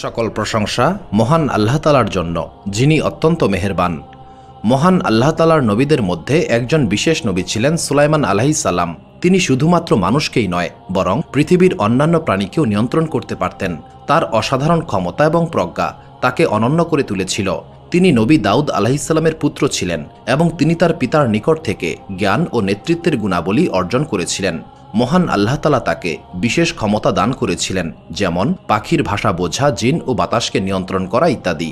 সকল প্রশংসা মহান আল্লাহ তাআলার জন্য, যিনি অত্যন্ত মেহেরবান। মহান আল্লাহ তাআলার নবীদের মধ্যে একজন বিশেষ নবী ছিলেন সুলাইমান আলাইহিস সালাম। তিনি শুধুমাত্র মানুষকেই নয়, বরং পৃথিবীর অন্যান্য প্রাণীকেও নিয়ন্ত্রণ করতে পারতেন। তার অসাধারণ ক্ষমতা এবং প্রজ্ঞা তাকে অনন্য করে তুলেছিল। তিনি নবী দাউদ আলাইহিস সালামের পুত্র ছিলেন এবং তিনি তার পিতার নিকট থেকে জ্ঞান ও নেতৃত্বের গুণাবলী অর্জন করেছিলেন। মহান আল্লাহ তাআলা তাকে বিশেষ ক্ষমতা দান করেছিলেন, যেমন পাখির ভাষা বোঝা, জিন ও বাতাসকে নিয়ন্ত্রণ করা ইত্যাদি।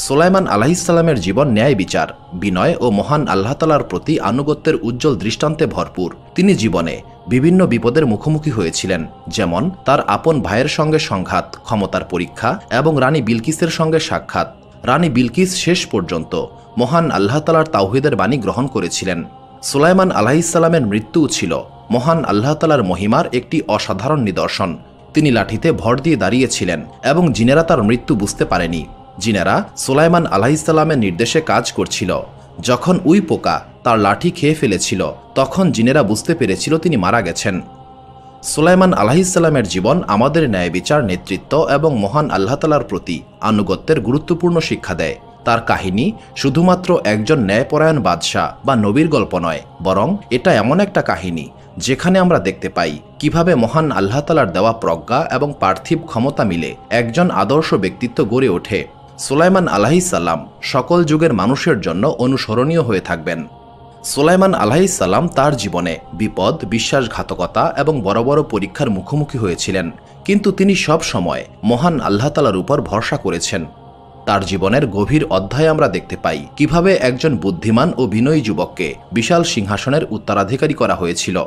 সুলাইমান আলাইহিস সালামের জীবন ন্যায় বিচার, বিনয় ও মহান আল্লাহ তাআলার প্রতি আনুগত্যের উজ্জ্বল দৃষ্টান্তে ভরপুর। তিনি জীবনে বিভিন্ন বিপদের মুখোমুখি হয়েছিলেন, যেমন তার আপন ভাইয়ের সঙ্গে সংঘাত, ক্ষমতার পরীক্ষা এবং রানী বিলকিসের সঙ্গে সাক্ষাৎ। রানী বিলকিস শেষ পর্যন্ত মহান আল্লাহ তাআলার তাওহীদের বাণী গ্রহণ করেছিলেন। সুলাইমান আলাইহিস সালামের মৃত্যুও ছিল মহান আল্লাহ তাআলার মহিমার একটি অসাধারণ নিদর্শন। তিনি লাঠিতে ভর দিয়ে দাঁড়িয়েছিলেন এবং জিনেরা তার মৃত্যু বুঝতে পারেনি। জিনেরা সুলাইমান আলাইহিস সালামের নির্দেশে কাজ করছিল। যখন উই পোকা তার লাঠি খেয়ে ফেলেছিল, তখন জিনেরা বুঝতে পেরেছিল তিনি মারা গেছেন। সুলাইমান আলাইহিস সালামের জীবন আমাদের ন্যায় বিচার, নেতৃত্ব এবং মহান আল্লাহ তাআলার প্রতি আনুগত্যের গুরুত্বপূর্ণ শিক্ষা দেয়। তার কাহিনী শুধুমাত্র একজন ন্যায়পরায়ণ বাদশাহ বা নবীর গল্প নয়, বরং এটা এমন একটা কাহিনী যেখানে আমরা দেখতে পাই কিভাবে মহান আল্লাহ তাআলার দেওয়া প্রজ্ঞা এবং পার্থিব ক্ষমতা মিলে একজন আদর্শ ব্যক্তিত্ব গড়ে ওঠে। সুলাইমান আলাইহিস সালাম সকল যুগের মানুষের জন্য অনুসরণীয় হয়ে থাকবেন। সুলাইমান আলাইহিস সালাম তার জীবনে বিপদ, বিশ্বাসঘাতকতা এবং বড় বড় পরীক্ষার মুখোমুখি হয়েছিলেন, কিন্তু তিনি সব সময় মহান আল্লাহ তাআলার উপর ভরসা করেছেন। তার জীবনের গভীর অধ্যায়ে আমরা দেখতে পাই কিভাবে একজন বুদ্ধিমান ও বিনয়ী যুবককে বিশাল সিংহাসনের উত্তরাধিকারী করা হয়েছিল।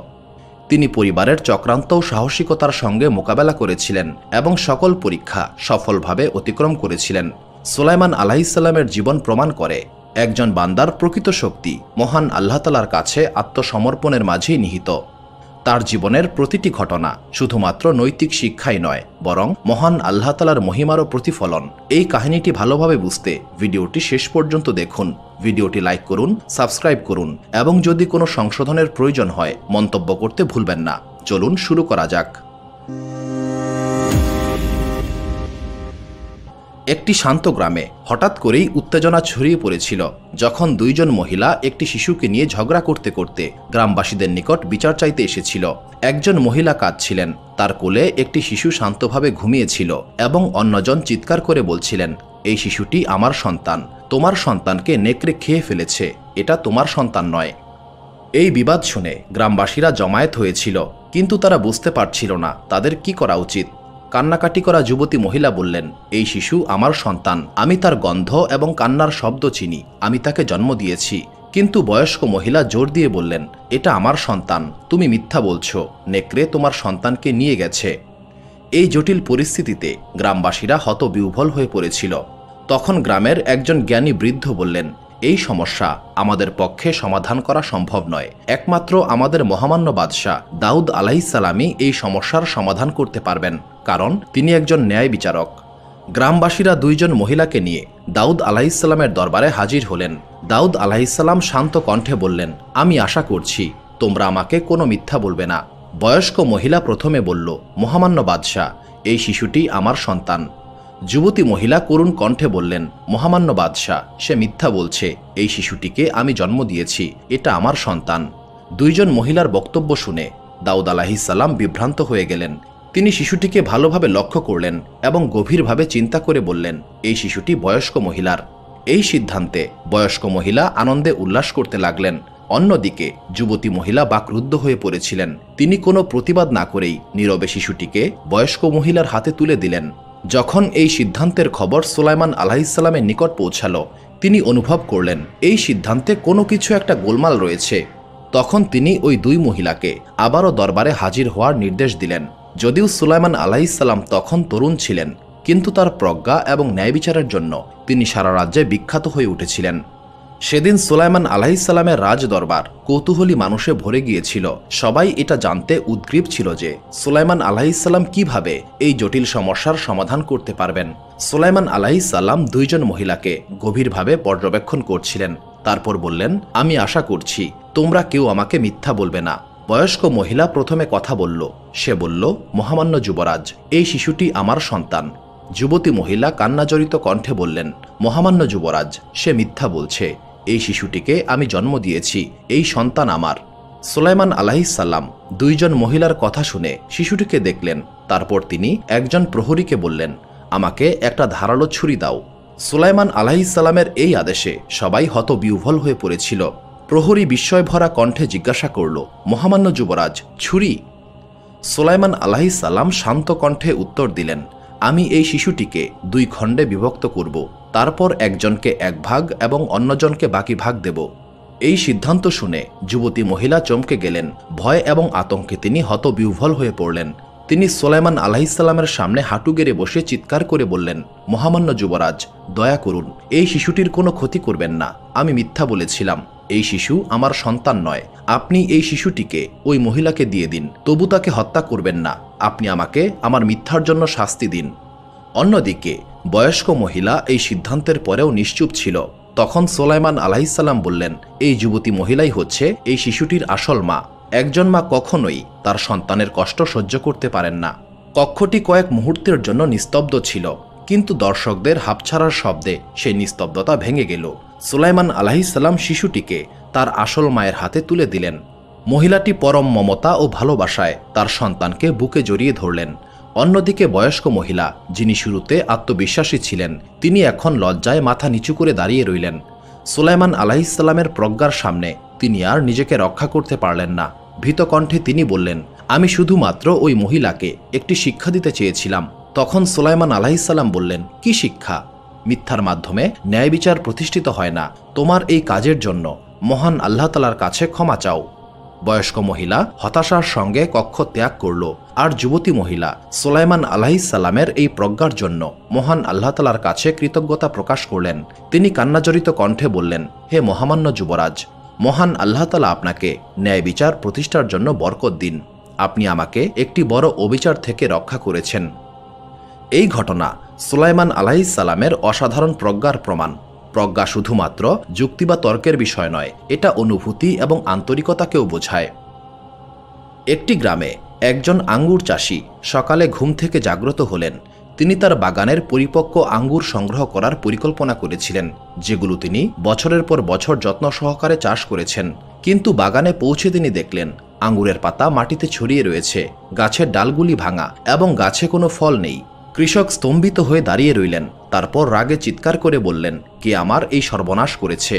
তিনি পরিবারের চক্রান্ত ও সাহসিকতার সঙ্গে মোকাবেলা করেছিলেন এবং সকল পরীক্ষা সফলভাবে অতিক্রম করেছিলেন। সুলাইমান আলাইহিস সালামের জীবন প্রমাণ করে একজন বান্দার প্রকৃত শক্তি মহান আল্লাহ তাআলার কাছে আত্মসমর্পণের মাঝেই নিহিত। তার জীবনের প্রতিটি ঘটনা শুধুমাত্র নৈতিক শিক্ষাই নয়, বরং মহান আল্লাহ তাআলার মহিমারও প্রতিফলন। এই কাহিনীটি ভালোভাবে বুঝতে ভিডিওটি শেষ পর্যন্ত দেখুন। ভিডিওটি লাইক করুন, সাবস্ক্রাইব করুন এবং যদি কোনো সংশোধনের প্রয়োজন হয় মন্তব্য করতে ভুলবেন না। চলুন শুরু করা যাক। একটি শান্ত গ্রামে হঠাৎ করেই উত্তেজনা ছড়িয়ে পড়েছিল, যখন দুইজন মহিলা একটি শিশুকে নিয়ে ঝগড়া করতে করতে গ্রামবাসীদের নিকট বিচার চাইতে এসেছিল। একজন মহিলা কাঁদছিলেন, তার কোলে একটি শিশু শান্তভাবে ঘুমিয়েছিল এবং অন্যজন চিৎকার করে বলছিলেন, এই শিশুটি আমার সন্তান, তোমার সন্তানকে নেকড়ে খেয়ে ফেলেছে, এটা তোমার সন্তান নয়। এই বিবাদ শুনে গ্রামবাসীরা জমায়েত হয়েছিল, কিন্তু তারা বুঝতে পারছিল না তাদের কি করা উচিত। কান্নাকাটি করা যুবতী মহিলা বললেন, এই শিশু আমার সন্তান, আমি তার গন্ধ এবং কান্নার শব্দ চিনি, আমি তাকে জন্ম দিয়েছি। কিন্তু বয়স্ক মহিলা জোর দিয়ে বললেন, এটা আমার সন্তান, তুমি মিথ্যা বলছো, নেকড়ে তোমার সন্তানকে নিয়ে গেছে। এই জটিল পরিস্থিতিতে গ্রামবাসীরা হতবিহ্বল হয়ে পড়েছিল। তখন গ্রামের একজন জ্ঞানী বৃদ্ধ বললেন, এই সমস্যা আমাদের পক্ষে সমাধান করা সম্ভব নয়, একমাত্র আমাদের মহামান্য বাদশাহ দাউদ আলাইহিস সালামই এই সমস্যার সমাধান করতে পারবেন, কারণ তিনি একজন ন্যায় বিচারক। গ্রামবাসীরা দুইজন মহিলাকে নিয়ে দাউদ আলাইহিস সালামের দরবারে হাজির হলেন। দাউদ আলাইহিস সালাম শান্ত কণ্ঠে বললেন, আমি আশা করছি তোমরা আমাকে কোনো মিথ্যা বলবে না। বয়স্ক মহিলা প্রথমে বলল, মহামান্য বাদশাহ, এই শিশুটি আমার সন্তান। যুবতী মহিলা করুণ কণ্ঠে বললেন, মহামান্য বাদশাহ, সে মিথ্যা বলছে, এই শিশুটিকে আমি জন্ম দিয়েছি, এটা আমার সন্তান। দুইজন মহিলার বক্তব্য শুনে দাউদ আলাইহিস সালাম বিভ্রান্ত হয়ে গেলেন। তিনি শিশুটিকে ভালোভাবে লক্ষ্য করলেন এবং গভীরভাবে চিন্তা করে বললেন, এই শিশুটি বয়স্ক মহিলার। এই সিদ্ধান্তে বয়স্ক মহিলা আনন্দে উল্লাস করতে লাগলেন। অন্যদিকে যুবতী মহিলা বাকরুদ্ধ হয়ে পড়েছিলেন। তিনি কোনো প্রতিবাদ না করেই নীরবে শিশুটিকে বয়স্ক মহিলার হাতে তুলে দিলেন। যখন এই সিদ্ধান্তের খবর সুলাইমান আলাইহিস সালামের নিকট পৌঁছালো, তিনি অনুভব করলেন এই সিদ্ধান্তে কোনো কিছু একটা গোলমাল রয়েছে। তখন তিনি ওই দুই মহিলাকে আবারও দরবারে হাজির হওয়ার নির্দেশ দিলেন। যদিও সুলাইমান আলাইহিস সালাম তখন তরুণ ছিলেন, কিন্তু তার প্রজ্ঞা এবং ন্যায় বিচারের জন্য তিনি সারা রাজ্যে বিখ্যাত হয়ে উঠেছিলেন। সেদিন সুলাইমান আলাইহিস সালামের রাজ দরবার কৌতূহলী মানুষে ভরে গিয়েছিল। সবাই এটা জানতে উদ্গ্রীব ছিল যে সুলাইমান আলাইহিস সালাম কিভাবে এই জটিল সমস্যার সমাধান করতে পারবেন। সুলাইমান আলাইহিস সালাম দুইজন মহিলাকে গভীরভাবে পর্যবেক্ষণ করছিলেন। তারপর বললেন, আমি আশা করছি তোমরা কেউ আমাকে মিথ্যা বলবে না। বয়স্ক মহিলা প্রথমে কথা বলল। সে বলল, মহামান্য যুবরাজ, এই শিশুটি আমার সন্তান। যুবতী মহিলা কান্নাজড়িত কণ্ঠে বললেন, মহামান্য যুবরাজ, সে মিথ্যা বলছে। এই শিশুটিকে আমি জন্ম দিয়েছি, এই সন্তান আমার। সুলাইমান আলাইহিসসালাম দুইজন মহিলার কথা শুনে শিশুটিকে দেখলেন। তারপর তিনি একজন প্রহরীকে বললেন, আমাকে একটা ধারালো ছুরি দাও। সুলাইমান আলাইহিসসালামের এই আদেশে সবাই হতবিহ্বল হয়ে পড়েছিল। প্রহরী বিস্ময়ভরা কণ্ঠে জিজ্ঞাসা করল, মহামান্য যুবরাজ, ছুরি? সুলাইমান আলাইহিসসালাম শান্ত কণ্ঠে উত্তর দিলেন, আমি এই শিশুটিকে 2 খণ্ডে বিভক্ত করব, তারপর একজনকে 1 ভাগ এবং অন্যজনকে বাকি ভাগ দেব। এই সিদ্ধান্ত শুনে যুবতী মহিলা চমকে গেলেন। ভয় এবং আতঙ্কে তিনি হতবিহ্বল হয়ে পড়লেন। তিনি সুলাইমান আলাইহিসসালামের সামনে হাঁটু গেড়ে বসে চিৎকার করে বললেন, মহামান্য যুবরাজ, দয়া করুন, এই শিশুটির কোনো ক্ষতি করবেন না। আমি মিথ্যা বলেছিলাম। এই শিশু আমার সন্তান নয়। আপনি এই শিশুটিকে ওই মহিলাকে দিয়ে দিন, তবু তাকে হত্যা করবেন না। আপনি আমাকে আমার মিথ্যার জন্য শাস্তি দিন। অন্যদিকে বয়স্ক মহিলা এই সিদ্ধান্তের পরেও নিশ্চুপ ছিল। তখন সুলাইমান আলাইহিসসালাম বললেন, এই যুবতী মহিলাই হচ্ছে এই শিশুটির আসল মা। একজন মা কখনোই তার সন্তানের কষ্ট সহ্য করতে পারেন না। কক্ষটি কয়েক মুহূর্তের জন্য নিস্তব্ধ ছিল, কিন্তু দর্শকদের হাঁপছাড়ার শব্দে সেই নিস্তব্ধতা ভেঙে গেল। সুলাইমান আলাইহিসসালাম শিশুটিকে তার আসল মায়ের হাতে তুলে দিলেন। মহিলাটি পরম মমতা ও ভালোবাসায় তার সন্তানকে বুকে জড়িয়ে ধরলেন। অন্যদিকে বয়স্ক মহিলা, যিনি শুরুতে আত্মবিশ্বাসী ছিলেন, তিনি এখন লজ্জায় মাথা নিচু করে দাঁড়িয়ে রইলেন। সুলাইমান আলাইহিসসালামের প্রজ্ঞার সামনে তিনি আর নিজেকে রক্ষা করতে পারলেন না। ভীতকণ্ঠে তিনি বললেন, আমি শুধুমাত্র ওই মহিলাকে একটি শিক্ষা দিতে চেয়েছিলাম। তখন সুলাইমান আলাইহিসসালাম বললেন, কি শিক্ষা? মিথ্যার মাধ্যমে ন্যায় বিচার প্রতিষ্ঠিত হয় না। তোমার এই কাজের জন্য মহান আল্লাহ তাআলার কাছে ক্ষমা চাও। বয়স্ক মহিলা হতাশার সঙ্গে কক্ষ ত্যাগ করল। আর যুবতী মহিলা সুলাইমান আলাইহিসসালামের এই প্রজ্ঞার জন্য মহান আল্লাহ তাআলার কাছে কৃতজ্ঞতা প্রকাশ করলেন। তিনি কান্নাজড়িত কণ্ঠে বললেন, হে মহামান্য যুবরাজ, মহান আল্লাহ তাআলা আপনাকে ন্যায় বিচার প্রতিষ্ঠার জন্য বরকত দিন। আপনি আমাকে একটি বড় অবিচার থেকে রক্ষা করেছেন। এই ঘটনা সুলাইমান আলাইহিসসালামের অসাধারণ প্রজ্ঞার প্রমাণ। প্রজ্ঞা শুধুমাত্র যুক্তি বা তর্কের বিষয় নয়, এটা অনুভূতি এবং আন্তরিকতাকেও বোঝায়। একটি গ্রামে একজন আঙ্গুর চাষি সকালে ঘুম থেকে জাগ্রত হলেন। তিনি তার বাগানের পরিপক্ক আঙ্গুর সংগ্রহ করার পরিকল্পনা করেছিলেন, যেগুলো তিনি বছরের পর বছর যত্ন সহকারে চাষ করেছেন। কিন্তু বাগানে পৌঁছে তিনি দেখলেন আঙ্গুরের পাতা মাটিতে ছড়িয়ে রয়েছে, গাছের ডালগুলি ভাঙা এবং গাছে কোনো ফল নেই। কৃষক স্তম্ভিত হয়ে দাঁড়িয়ে রইলেন। তারপর রাগে চিৎকার করে বললেন, কে আমার এই সর্বনাশ করেছে?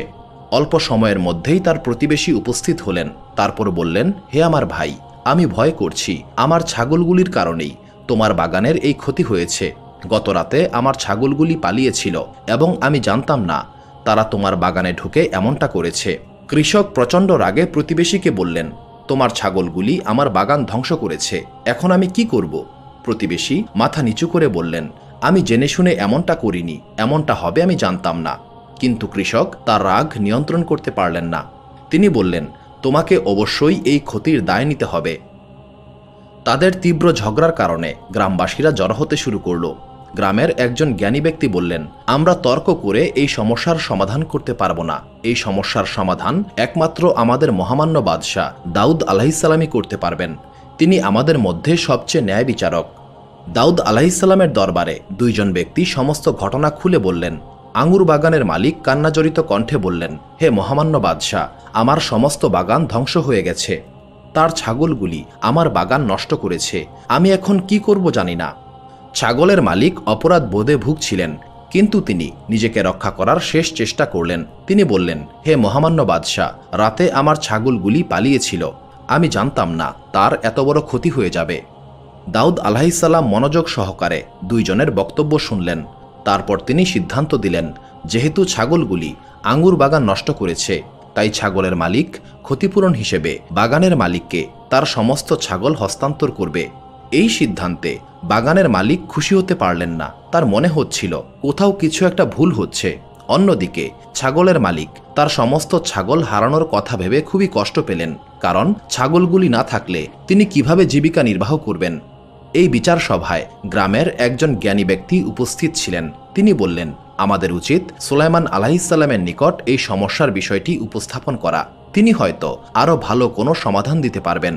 অল্প সময়ের মধ্যেই তার প্রতিবেশী উপস্থিত হলেন। তারপর বললেন, হে আমার ভাই, আমি ভয় করছি। আমার ছাগলগুলির কারণেই তোমার বাগানের এই ক্ষতি হয়েছে। গত রাতে আমার ছাগলগুলি পালিয়েছিল এবং আমি জানতাম না তারা তোমার বাগানে ঢুকে এমনটা করেছে। কৃষক প্রচণ্ড রাগে প্রতিবেশীকে বললেন, তোমার ছাগলগুলি আমার বাগান ধ্বংস করেছে, এখন আমি কি করব? প্রতিবেশী মাথা নিচু করে বললেন, আমি জেনে শুনে এমনটা করিনি, এমনটা হবে আমি জানতাম না। কিন্তু কৃষক তার রাগ নিয়ন্ত্রণ করতে পারলেন না। তিনি বললেন, তোমাকে অবশ্যই এই ক্ষতির দায় নিতে হবে। তাদের তীব্র ঝগড়ার কারণে গ্রামবাসীরা জড়ো হতে শুরু করল। গ্রামের একজন জ্ঞানী ব্যক্তি বললেন, আমরা তর্ক করে এই সমস্যার সমাধান করতে পারবো না। এই সমস্যার সমাধান একমাত্র আমাদের মহামান্য বাদশাহ দাউদ আলাইহিসসালামই করতে পারবেন। তিনি আমাদের মধ্যে সবচেয়ে ন্যায় বিচারক। দাউদ আলাইহিসসালামের দরবারে 2 জন ব্যক্তি সমস্ত ঘটনা খুলে বললেন। আঙ্গুর বাগানের মালিক কান্নাজড়িত কণ্ঠে বললেন, হে মহামান্য বাদশাহ, আমার সমস্ত বাগান ধ্বংস হয়ে গেছে। তার ছাগলগুলি আমার বাগান নষ্ট করেছে। আমি এখন কি করব জানি না। ছাগলের মালিক অপরাধ বোধে ভুগছিলেন, কিন্তু তিনি নিজেকে রক্ষা করার শেষ চেষ্টা করলেন। তিনি বললেন, হে মহামান্য বাদশাহ, রাতে আমার ছাগলগুলি পালিয়েছিল। আমি জানতাম না তার এত বড় ক্ষতি হয়ে যাবে। দাউদ আলাইহিসসালাম মনোযোগ সহকারে 2 জনের বক্তব্য শুনলেন। তারপর তিনি সিদ্ধান্ত দিলেন, যেহেতু ছাগলগুলি আঙ্গুর বাগান নষ্ট করেছে, তাই ছাগলের মালিক ক্ষতিপূরণ হিসেবে বাগানের মালিককে তার সমস্ত ছাগল হস্তান্তর করবে। এই সিদ্ধান্তে বাগানের মালিক খুশি হতে পারলেন না। তার মনে হচ্ছিল কোথাও কিছু একটা ভুল হচ্ছে। অন্যদিকে ছাগলের মালিক তার সমস্ত ছাগল হারানোর কথা ভেবে খুবই কষ্ট পেলেন, কারণ ছাগলগুলি না থাকলে তিনি কিভাবে জীবিকা নির্বাহ করবেন। এই বিচার সভায় গ্রামের একজন জ্ঞানী ব্যক্তি উপস্থিত ছিলেন। তিনি বললেন, আমাদের উচিত সুলাইমান আলাইহিসসালামের নিকট এই সমস্যার বিষয়টি উপস্থাপন করা। তিনি হয়তো আরও ভালো কোনো সমাধান দিতে পারবেন।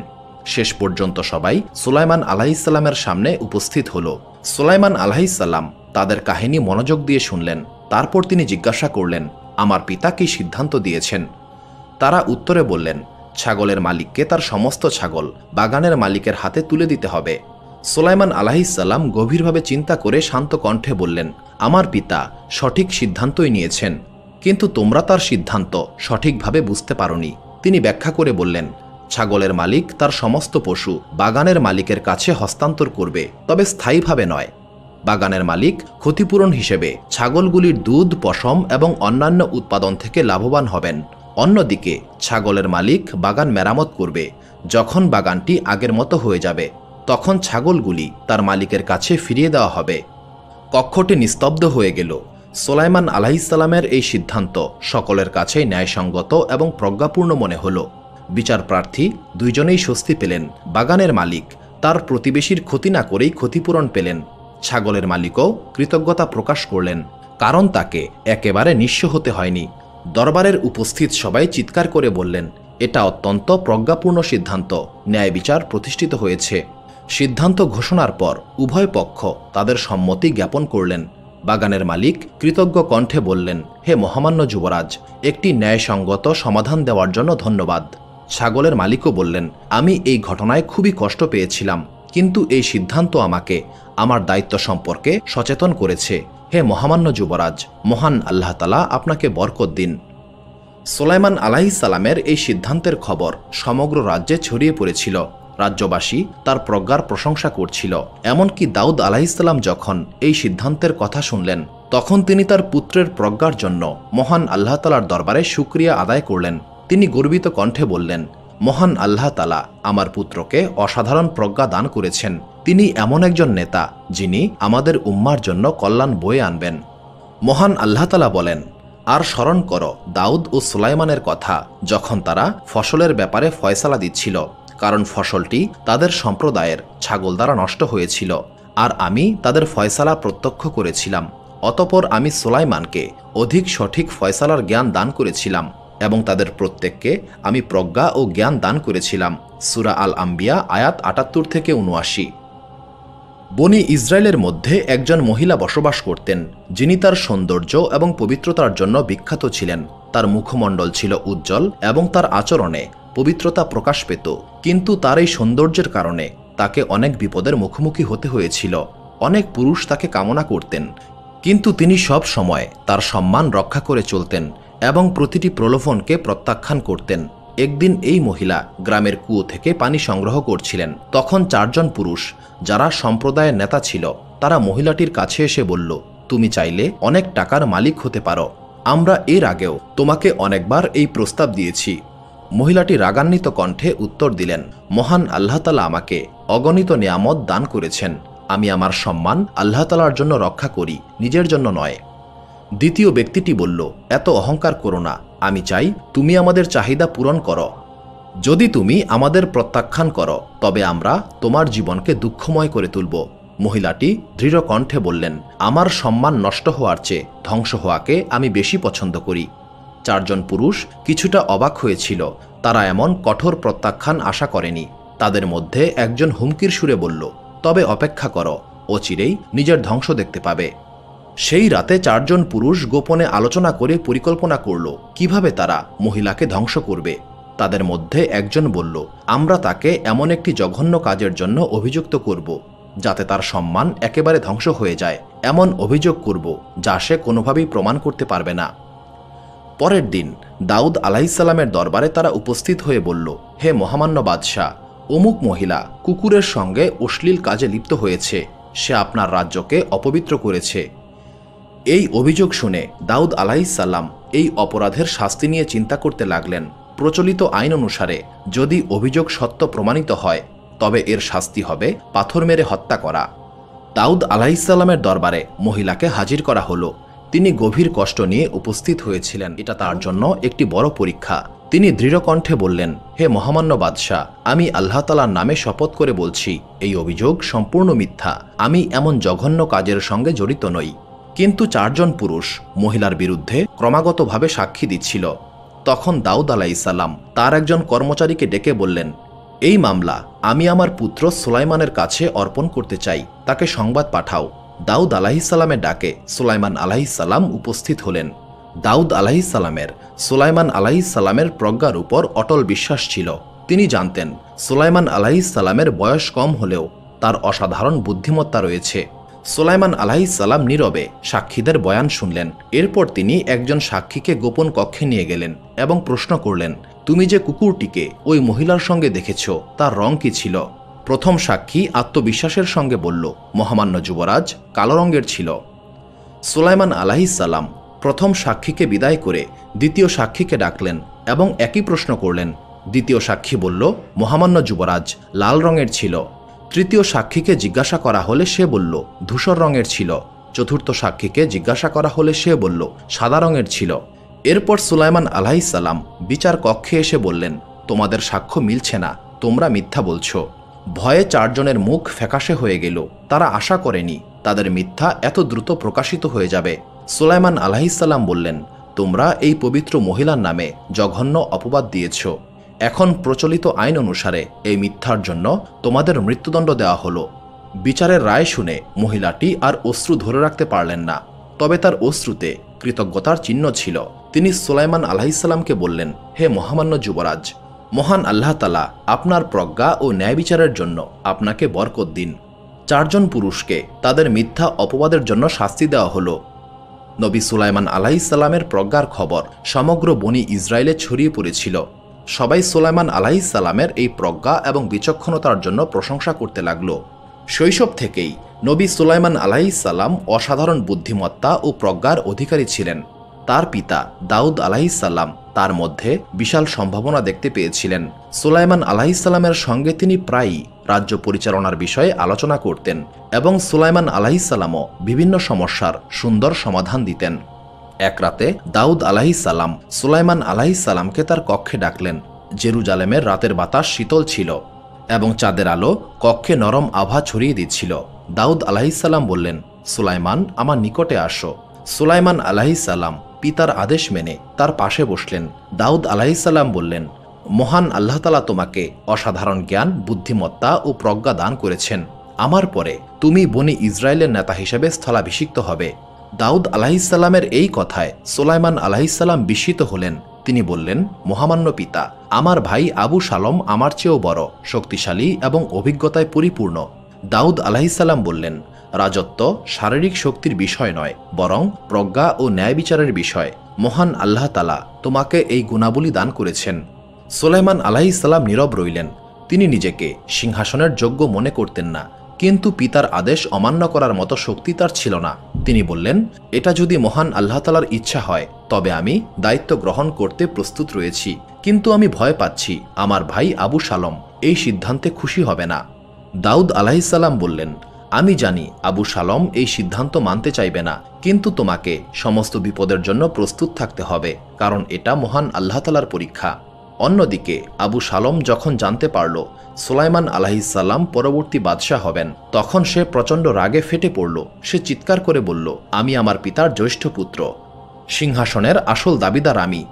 শেষ পর্যন্ত সবাই সুলাইমান আলাইহিসসালামের সামনে উপস্থিত হল। সুলাইমান আলাইহিসসালাম তাদের কাহিনী মনোযোগ দিয়ে শুনলেন। তারপর তিনি জিজ্ঞাসা করলেন, আমার পিতা কি সিদ্ধান্ত দিয়েছেন? তারা উত্তরে বললেন, ছাগলের মালিককে তার সমস্ত ছাগল বাগানের মালিকের হাতে তুলে দিতে হবে। সুলাইমান আলাইহিসসালাম গভীরভাবে চিন্তা করে শান্ত কণ্ঠে বললেন, আমার পিতা সঠিক সিদ্ধান্তই নিয়েছেন, কিন্তু তোমরা তার সিদ্ধান্ত সঠিকভাবে বুঝতে পারোনি। তিনি ব্যাখ্যা করে বললেন, ছাগলের মালিক তার সমস্ত পশু বাগানের মালিকের কাছে হস্তান্তর করবে, তবে স্থায়ীভাবে নয়। বাগানের মালিক ক্ষতিপূরণ হিসেবে ছাগলগুলির দুধ, পশম এবং অন্যান্য উৎপাদন থেকে লাভবান হবেন। অন্যদিকে ছাগলের মালিক বাগান মেরামত করবে। যখন বাগানটি আগের মতো হয়ে যাবে, তখন ছাগলগুলি তার মালিকের কাছে ফিরিয়ে দেওয়া হবে। কক্ষটি নিস্তব্ধ হয়ে গেল। সুলাইমান আলাইহিসসালামের এই সিদ্ধান্ত সকলের কাছেই ন্যায়সঙ্গত এবং প্রজ্ঞাপূর্ণ মনে হল। বিচারপ্রার্থী দুইজনেই স্বস্তি পেলেন। বাগানের মালিক তার প্রতিবেশীর ক্ষতি না করেই ক্ষতিপূরণ পেলেন। ছাগলের মালিকও কৃতজ্ঞতা প্রকাশ করলেন, কারণ তাকে একেবারে নিঃস্ব হতে হয়নি। দরবারের উপস্থিত সবাই চিৎকার করে বললেন, এটা অত্যন্ত প্রজ্ঞাপূর্ণ সিদ্ধান্ত। ন্যায় বিচার প্রতিষ্ঠিত হয়েছে। সিদ্ধান্ত ঘোষণার পর উভয় পক্ষ তাদের সম্মতি জ্ঞাপন করলেন। বাগানের মালিক কৃতজ্ঞ কণ্ঠে বললেন, হে মহামান্য যুবরাজ, একটি ন্যায়সঙ্গত সমাধান দেওয়ার জন্য ধন্যবাদ। ছাগলের মালিকও বললেন, আমি এই ঘটনায় খুবই কষ্ট পেয়েছিলাম, কিন্তু এই সিদ্ধান্ত আমাকে আমার দায়িত্ব সম্পর্কে সচেতন করেছে। হে মহামান্য যুবরাজ, মহান আল্লাহ তাআলা আপনাকে বরকত দিন। সুলাইমান আলাইহিসসালামের এই সিদ্ধান্তের খবর সমগ্র রাজ্যে ছড়িয়ে পড়েছিল। রাজ্যবাসী তার প্রজ্ঞার প্রশংসা করছিল। এমনকি দাউদ আলাইহিসসালাম যখন এই সিদ্ধান্তের কথা শুনলেন, তখন তিনি তার পুত্রের প্রজ্ঞার জন্য মহান আল্লাহ তাআলার দরবারে শুকরিয়া আদায় করলেন। তিনি গর্বিত কণ্ঠে বললেন, মহান আল্লাহ তাআলা আমার পুত্রকে অসাধারণ প্রজ্ঞা দান করেছেন। তিনি এমন একজন নেতা যিনি আমাদের উম্মার জন্য কল্যাণ বয়ে আনবেন। মহান আল্লাহ তাআলা বলেন, আর স্মরণ করো দাউদ ও সুলাইমানের কথা, যখন তারা ফসলের ব্যাপারে ফয়সালা দিচ্ছিল, কারণ ফসলটি তাদের সম্প্রদায়ের ছাগল দ্বারা নষ্ট হয়েছিল, আর আমি তাদের ফয়সালা প্রত্যক্ষ করেছিলাম। অতঃপর আমি সুলাইমানকে অধিক সঠিক ফয়সালার জ্ঞান দান করেছিলাম এবং তাদের প্রত্যেককে আমি প্রজ্ঞা ও জ্ঞান দান করেছিলাম। সূরা আল আম্বিয়া আয়াত ৭৮ থেকে ৭৯। বনি ইসরায়েলের মধ্যে একজন মহিলা বসবাস করতেন, যিনি তার সৌন্দর্য এবং পবিত্রতার জন্য বিখ্যাত ছিলেন। তার মুখমণ্ডল ছিল উজ্জ্বল এবং তার আচরণে পবিত্রতা প্রকাশ পেত, কিন্তু তার এই সৌন্দর্যের কারণে তাকে অনেক বিপদের মুখোমুখি হতে হয়েছিল। অনেক পুরুষ তাকে কামনা করতেন, কিন্তু তিনি সব সময় তার সম্মান রক্ষা করে চলতেন এবং প্রতিটি প্রলোভনকে প্রত্যাখ্যান করতেন। একদিন এই মহিলা গ্রামের কুয়ো থেকে পানি সংগ্রহ করছিলেন। তখন 4 জন পুরুষ, যারা সম্প্রদায়ের নেতা ছিল, তারা মহিলাটির কাছে এসে বলল, তুমি চাইলে অনেক টাকার মালিক হতে পারো। আমরা এর আগেও তোমাকে অনেকবার এই প্রস্তাব দিয়েছি। মহিলাটি রাগান্বিত কণ্ঠে উত্তর দিলেন, মহান আল্লাহ তাআলা আমাকে অগণিত নিয়ামত দান করেছেন। আমি আমার সম্মান আল্লাহ তাআলার জন্য রক্ষা করি, নিজের জন্য নয়। দ্বিতীয় ব্যক্তিটি বলল, এত অহংকার করো না। আমি চাই তুমি আমাদের চাহিদা পূরণ করো। যদি তুমি আমাদের প্রত্যাখ্যান করো, তবে আমরা তোমার জীবনকে দুঃখময় করে তুলব। মহিলাটি দৃঢ় কণ্ঠে বললেন, আমার সম্মান নষ্ট হওয়ার চেয়ে ধ্বংস হওয়াকে আমি বেশি পছন্দ করি। 4 জন পুরুষ কিছুটা অবাক হয়েছিল। তারা এমন কঠোর প্রত্যাখ্যান আশা করেনি। তাদের মধ্যে একজন হুমকির সুরে বলল, তবে অপেক্ষা করো, অচিরেই নিজের ধ্বংস দেখতে পাবে। সেই রাতে 4 জন পুরুষ গোপনে আলোচনা করে পরিকল্পনা করল কিভাবে তারা মহিলাকে ধ্বংস করবে। তাদের মধ্যে একজন বলল, আমরা তাকে এমন একটি জঘন্য কাজের জন্য অভিযুক্ত করব, যাতে তার সম্মান একেবারে ধ্বংস হয়ে যায়। এমন অভিযোগ করব যা সে কোনোভাবেই প্রমাণ করতে পারবে না। পরের দিন দাউদ আলাইহিসসালামের দরবারে তারা উপস্থিত হয়ে বলল, হে মহামান্য বাদশাহ, অমুক মহিলা কুকুরের সঙ্গে অশ্লীল কাজে লিপ্ত হয়েছে। সে আপনার রাজ্যকে অপবিত্র করেছে। এই অভিযোগ শুনে দাউদ আলাইহিসসালাম এই অপরাধের শাস্তি নিয়ে চিন্তা করতে লাগলেন। প্রচলিত আইন অনুসারে যদি অভিযোগ সত্য প্রমাণিত হয়, তবে এর শাস্তি হবে পাথর মেরে হত্যা করা। দাউদ আলাইহিসসালামের দরবারে মহিলাকে হাজির করা হলো। তিনি গভীর কষ্ট নিয়ে উপস্থিত হয়েছিলেন। এটা তার জন্য একটি বড় পরীক্ষা। তিনি দৃঢ় কণ্ঠে বললেন, হে মহামান্য বাদশাহ, আমি আল্লাহ তাআলার নামে শপথ করে বলছি, এই অভিযোগ সম্পূর্ণ মিথ্যা। আমি এমন জঘন্য কাজের সঙ্গে জড়িত নই। কিন্তু 4 জন পুরুষ মহিলার বিরুদ্ধে ক্রমাগতভাবে সাক্ষী দিচ্ছিল। তখন দাউদ আলাইহিসসালাম তার একজন কর্মচারীকে ডেকে বললেন, এই মামলা আমি আমার পুত্র সুলাইমানের কাছে অর্পণ করতে চাই। তাকে সংবাদ পাঠাও দাউদ আলাইহিসসালামের ডাকে সুলাইমান আলাইহিসসালাম উপস্থিত হলেন। দাউদ আলাইহিসসালামের সুলাইমান আলাইহিসসালামের প্রজ্ঞার উপর অটল বিশ্বাস ছিল। তিনি জানতেন সুলাইমান আলাইহিসসালামের বয়স কম হলেও তার অসাধারণ বুদ্ধিমত্তা রয়েছে। সুলাইমান আলাইহিসসালাম নীরবে সাক্ষীদের বয়ান শুনলেন। এরপর তিনি একজন সাক্ষীকে গোপন কক্ষে নিয়ে গেলেন এবং প্রশ্ন করলেন, তুমি যে কুকুরটিকে ওই মহিলার সঙ্গে দেখেছ তার রং কি ছিল? প্রথম সাক্ষী আত্মবিশ্বাসের সঙ্গে বলল, মহামান্য যুবরাজ, কালো রঙের ছিল। সুলাইমান আলাইহিসসালাম প্রথম সাক্ষীকে বিদায় করে দ্বিতীয় সাক্ষীকে ডাকলেন এবং একই প্রশ্ন করলেন। দ্বিতীয় সাক্ষী বলল, মহামান্য যুবরাজ, লাল রঙের ছিল। তৃতীয় সাক্ষীকে জিজ্ঞাসা করা হলে সে বলল, ধূসর রঙের ছিল। চতুর্থ সাক্ষীকে জিজ্ঞাসা করা হলে সে বলল, সাদা রঙের ছিল। এরপর সুলাইমান আলাইহিসসালাম বিচার কক্ষে এসে বললেন, তোমাদের সাক্ষ্য মিলছে না, তোমরা মিথ্যা বলছো। ভয়ে চারজনের মুখ ফ্যাকাশে হয়ে গেল। তারা আশা করেনি তাদের মিথ্যা এত দ্রুত প্রকাশিত হয়ে যাবে। সুলাইমান আলাইহিসসালাম বললেন, তোমরা এই পবিত্র মহিলার নামে জঘন্য অপবাদ দিয়েছ। এখন প্রচলিত আইন অনুসারে এই মিথ্যার জন্য তোমাদের মৃত্যুদণ্ড দেওয়া হলো। বিচারের রায় শুনে মহিলাটি আর অশ্রু ধরে রাখতে পারলেন না, তবে তার অশ্রুতে কৃতজ্ঞতার চিহ্ন ছিল। তিনি সুলাইমান আলাইহিসসালামকে বললেন, হে মহামান্য যুবরাজ, মহান আল্লাহ তাআলা আপনার প্রজ্ঞা ও ন্যায় বিচারের জন্য আপনাকে বরকত দিন। চারজন পুরুষকে তাদের মিথ্যা অপবাদের জন্য শাস্তি দেওয়া হলো। নবী সুলাইমান আলাইহিসসালামের প্রজ্ঞার খবর সমগ্র বনি ইসরায়েলে ছড়িয়ে পড়েছিল। সবাই সুলাইমান আলাইহিসসালামের এই প্রজ্ঞা এবং বিচক্ষণতার জন্য প্রশংসা করতে লাগল। শৈশব থেকেই নবী সুলাইমান আলাইহিসসালাম অসাধারণ বুদ্ধিমত্তা ও প্রজ্ঞার অধিকারী ছিলেন। তার পিতা দাউদ আলাইহিসসালাম তার মধ্যে বিশাল সম্ভাবনা দেখতে পেয়েছিলেন। সুলাইমান আলাইহিসসালামের সঙ্গে তিনি প্রায়ই রাজ্য পরিচালনার বিষয়ে আলোচনা করতেন এবং সুলাইমান আলাইহিসসালামও বিভিন্ন সমস্যার সুন্দর সমাধান দিতেন। এক রাতে দাউদ আলাইহিসসালাম সুলাইমান আলাইহিসসালামকে তার কক্ষে ডাকলেন। জেরুজালেমের রাতের বাতাস শীতল ছিল এবং চাঁদের আলো কক্ষে নরম আভা ছড়িয়ে দিচ্ছিল। দাউদ আলাইহিসসালাম বললেন, সুলাইমান, আমার নিকটে আসো। সুলাইমান আলাইহিসসালাম পিতার আদেশ মেনে তার পাশে বসলেন। দাউদ আলাইহিসসালাম বললেন, মহান আল্লাহ তাআলা তোমাকে অসাধারণ জ্ঞান, বুদ্ধিমত্তা ও প্রজ্ঞা দান করেছেন। আমার পরে তুমি বনি ইসরায়েলের নেতা হিসেবে স্থলাভিষিক্ত হবে। দাউদ আলাইহিসসালামের এই কথায় সুলাইমান আলাইহিসসালাম বিস্মিত হলেন। তিনি বললেন, মহামান্য পিতা, আমার ভাই আবু শালম আমার চেয়েও বড়, শক্তিশালী এবং অভিজ্ঞতায় পরিপূর্ণ। দাউদ আলাইহিসসালাম বললেন, রাজত্ব শারীরিক শক্তির বিষয় নয়, বরং প্রজ্ঞা ও ন্যায় বিচারের বিষয়। মহান আল্লাহ তাআলা তোমাকে এই গুণাবলী দান করেছেন। সুলাইমান আলাইহিসসালাম নীরব রইলেন। তিনি নিজেকে সিংহাসনের যোগ্য মনে করতেন না, কিন্তু পিতার আদেশ অমান্য করার মতো শক্তি তার ছিল না। তিনি বললেন, এটা যদি মহান আল্লাহ তাআলার ইচ্ছা হয় তবে আমি দায়িত্ব গ্রহণ করতে প্রস্তুত রয়েছি, কিন্তু আমি ভয় পাচ্ছি আমার ভাই আবু শালম এই সিদ্ধান্তে খুশি হবে না। দাউদ আলাইহিসসালাম বললেন, আমি জানি আবু শালম এই সিদ্ধান্ত মানতে চাইবে না, কিন্তু তোমাকে সমস্ত বিপদের জন্য প্রস্তুত থাকতে হবে, কারণ এটা মহান আল্লাহ তাআলার পরীক্ষা। অন্যদিকে আবু শালম যখন জানতে পারল সুলাইমান আলাইহিসসালাম পরবর্তী বাদশাহ হবেন, তখন সে প্রচণ্ড রাগে ফেটে পড়ল। সে চিৎকার করে বলল, আমি আমার পিতার জ্যৈষ্ঠ পুত্র, সিংহাসনের আসল দাবিদার আমি।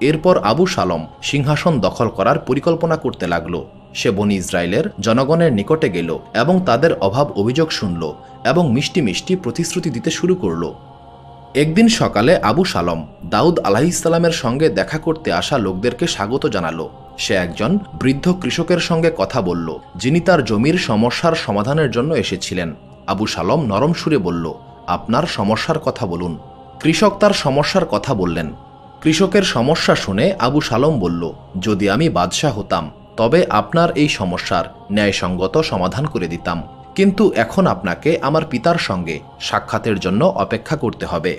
এরপর আবু শালম সিংহাসন দখল করার পরিকল্পনা করতে লাগল। সে বনি ইসরায়েলের জনগণের নিকটে গেল এবং তাদের অভাব অভিযোগ শুনল এবং মিষ্টি মিষ্টি প্রতিশ্রুতি দিতে শুরু করল। একদিন সকালে আবু শালম দাউদ আলাইহিসসালামের সঙ্গে দেখা করতে আসা লোকদেরকে স্বাগত জানালো। সে একজন বৃদ্ধ কৃষকের সঙ্গে কথা বলল, যিনি তার জমির সমস্যার সমাধানের জন্য এসেছিলেন। আবু শালম নরম সুরে বলল, আপনার সমস্যার কথা বলুন। কৃষক তার সমস্যার কথা বললেন। কৃষকের সমস্যা শুনে আবু শালম বলল, যদি আমি বাদশাহ হতাম তবে আপনার এই সমস্যার ন্যায়সঙ্গত সমাধান করে দিতাম, কিন্তু এখন আপনাকে আমার পিতার সঙ্গে সাক্ষাতের জন্য অপেক্ষা করতে হবে।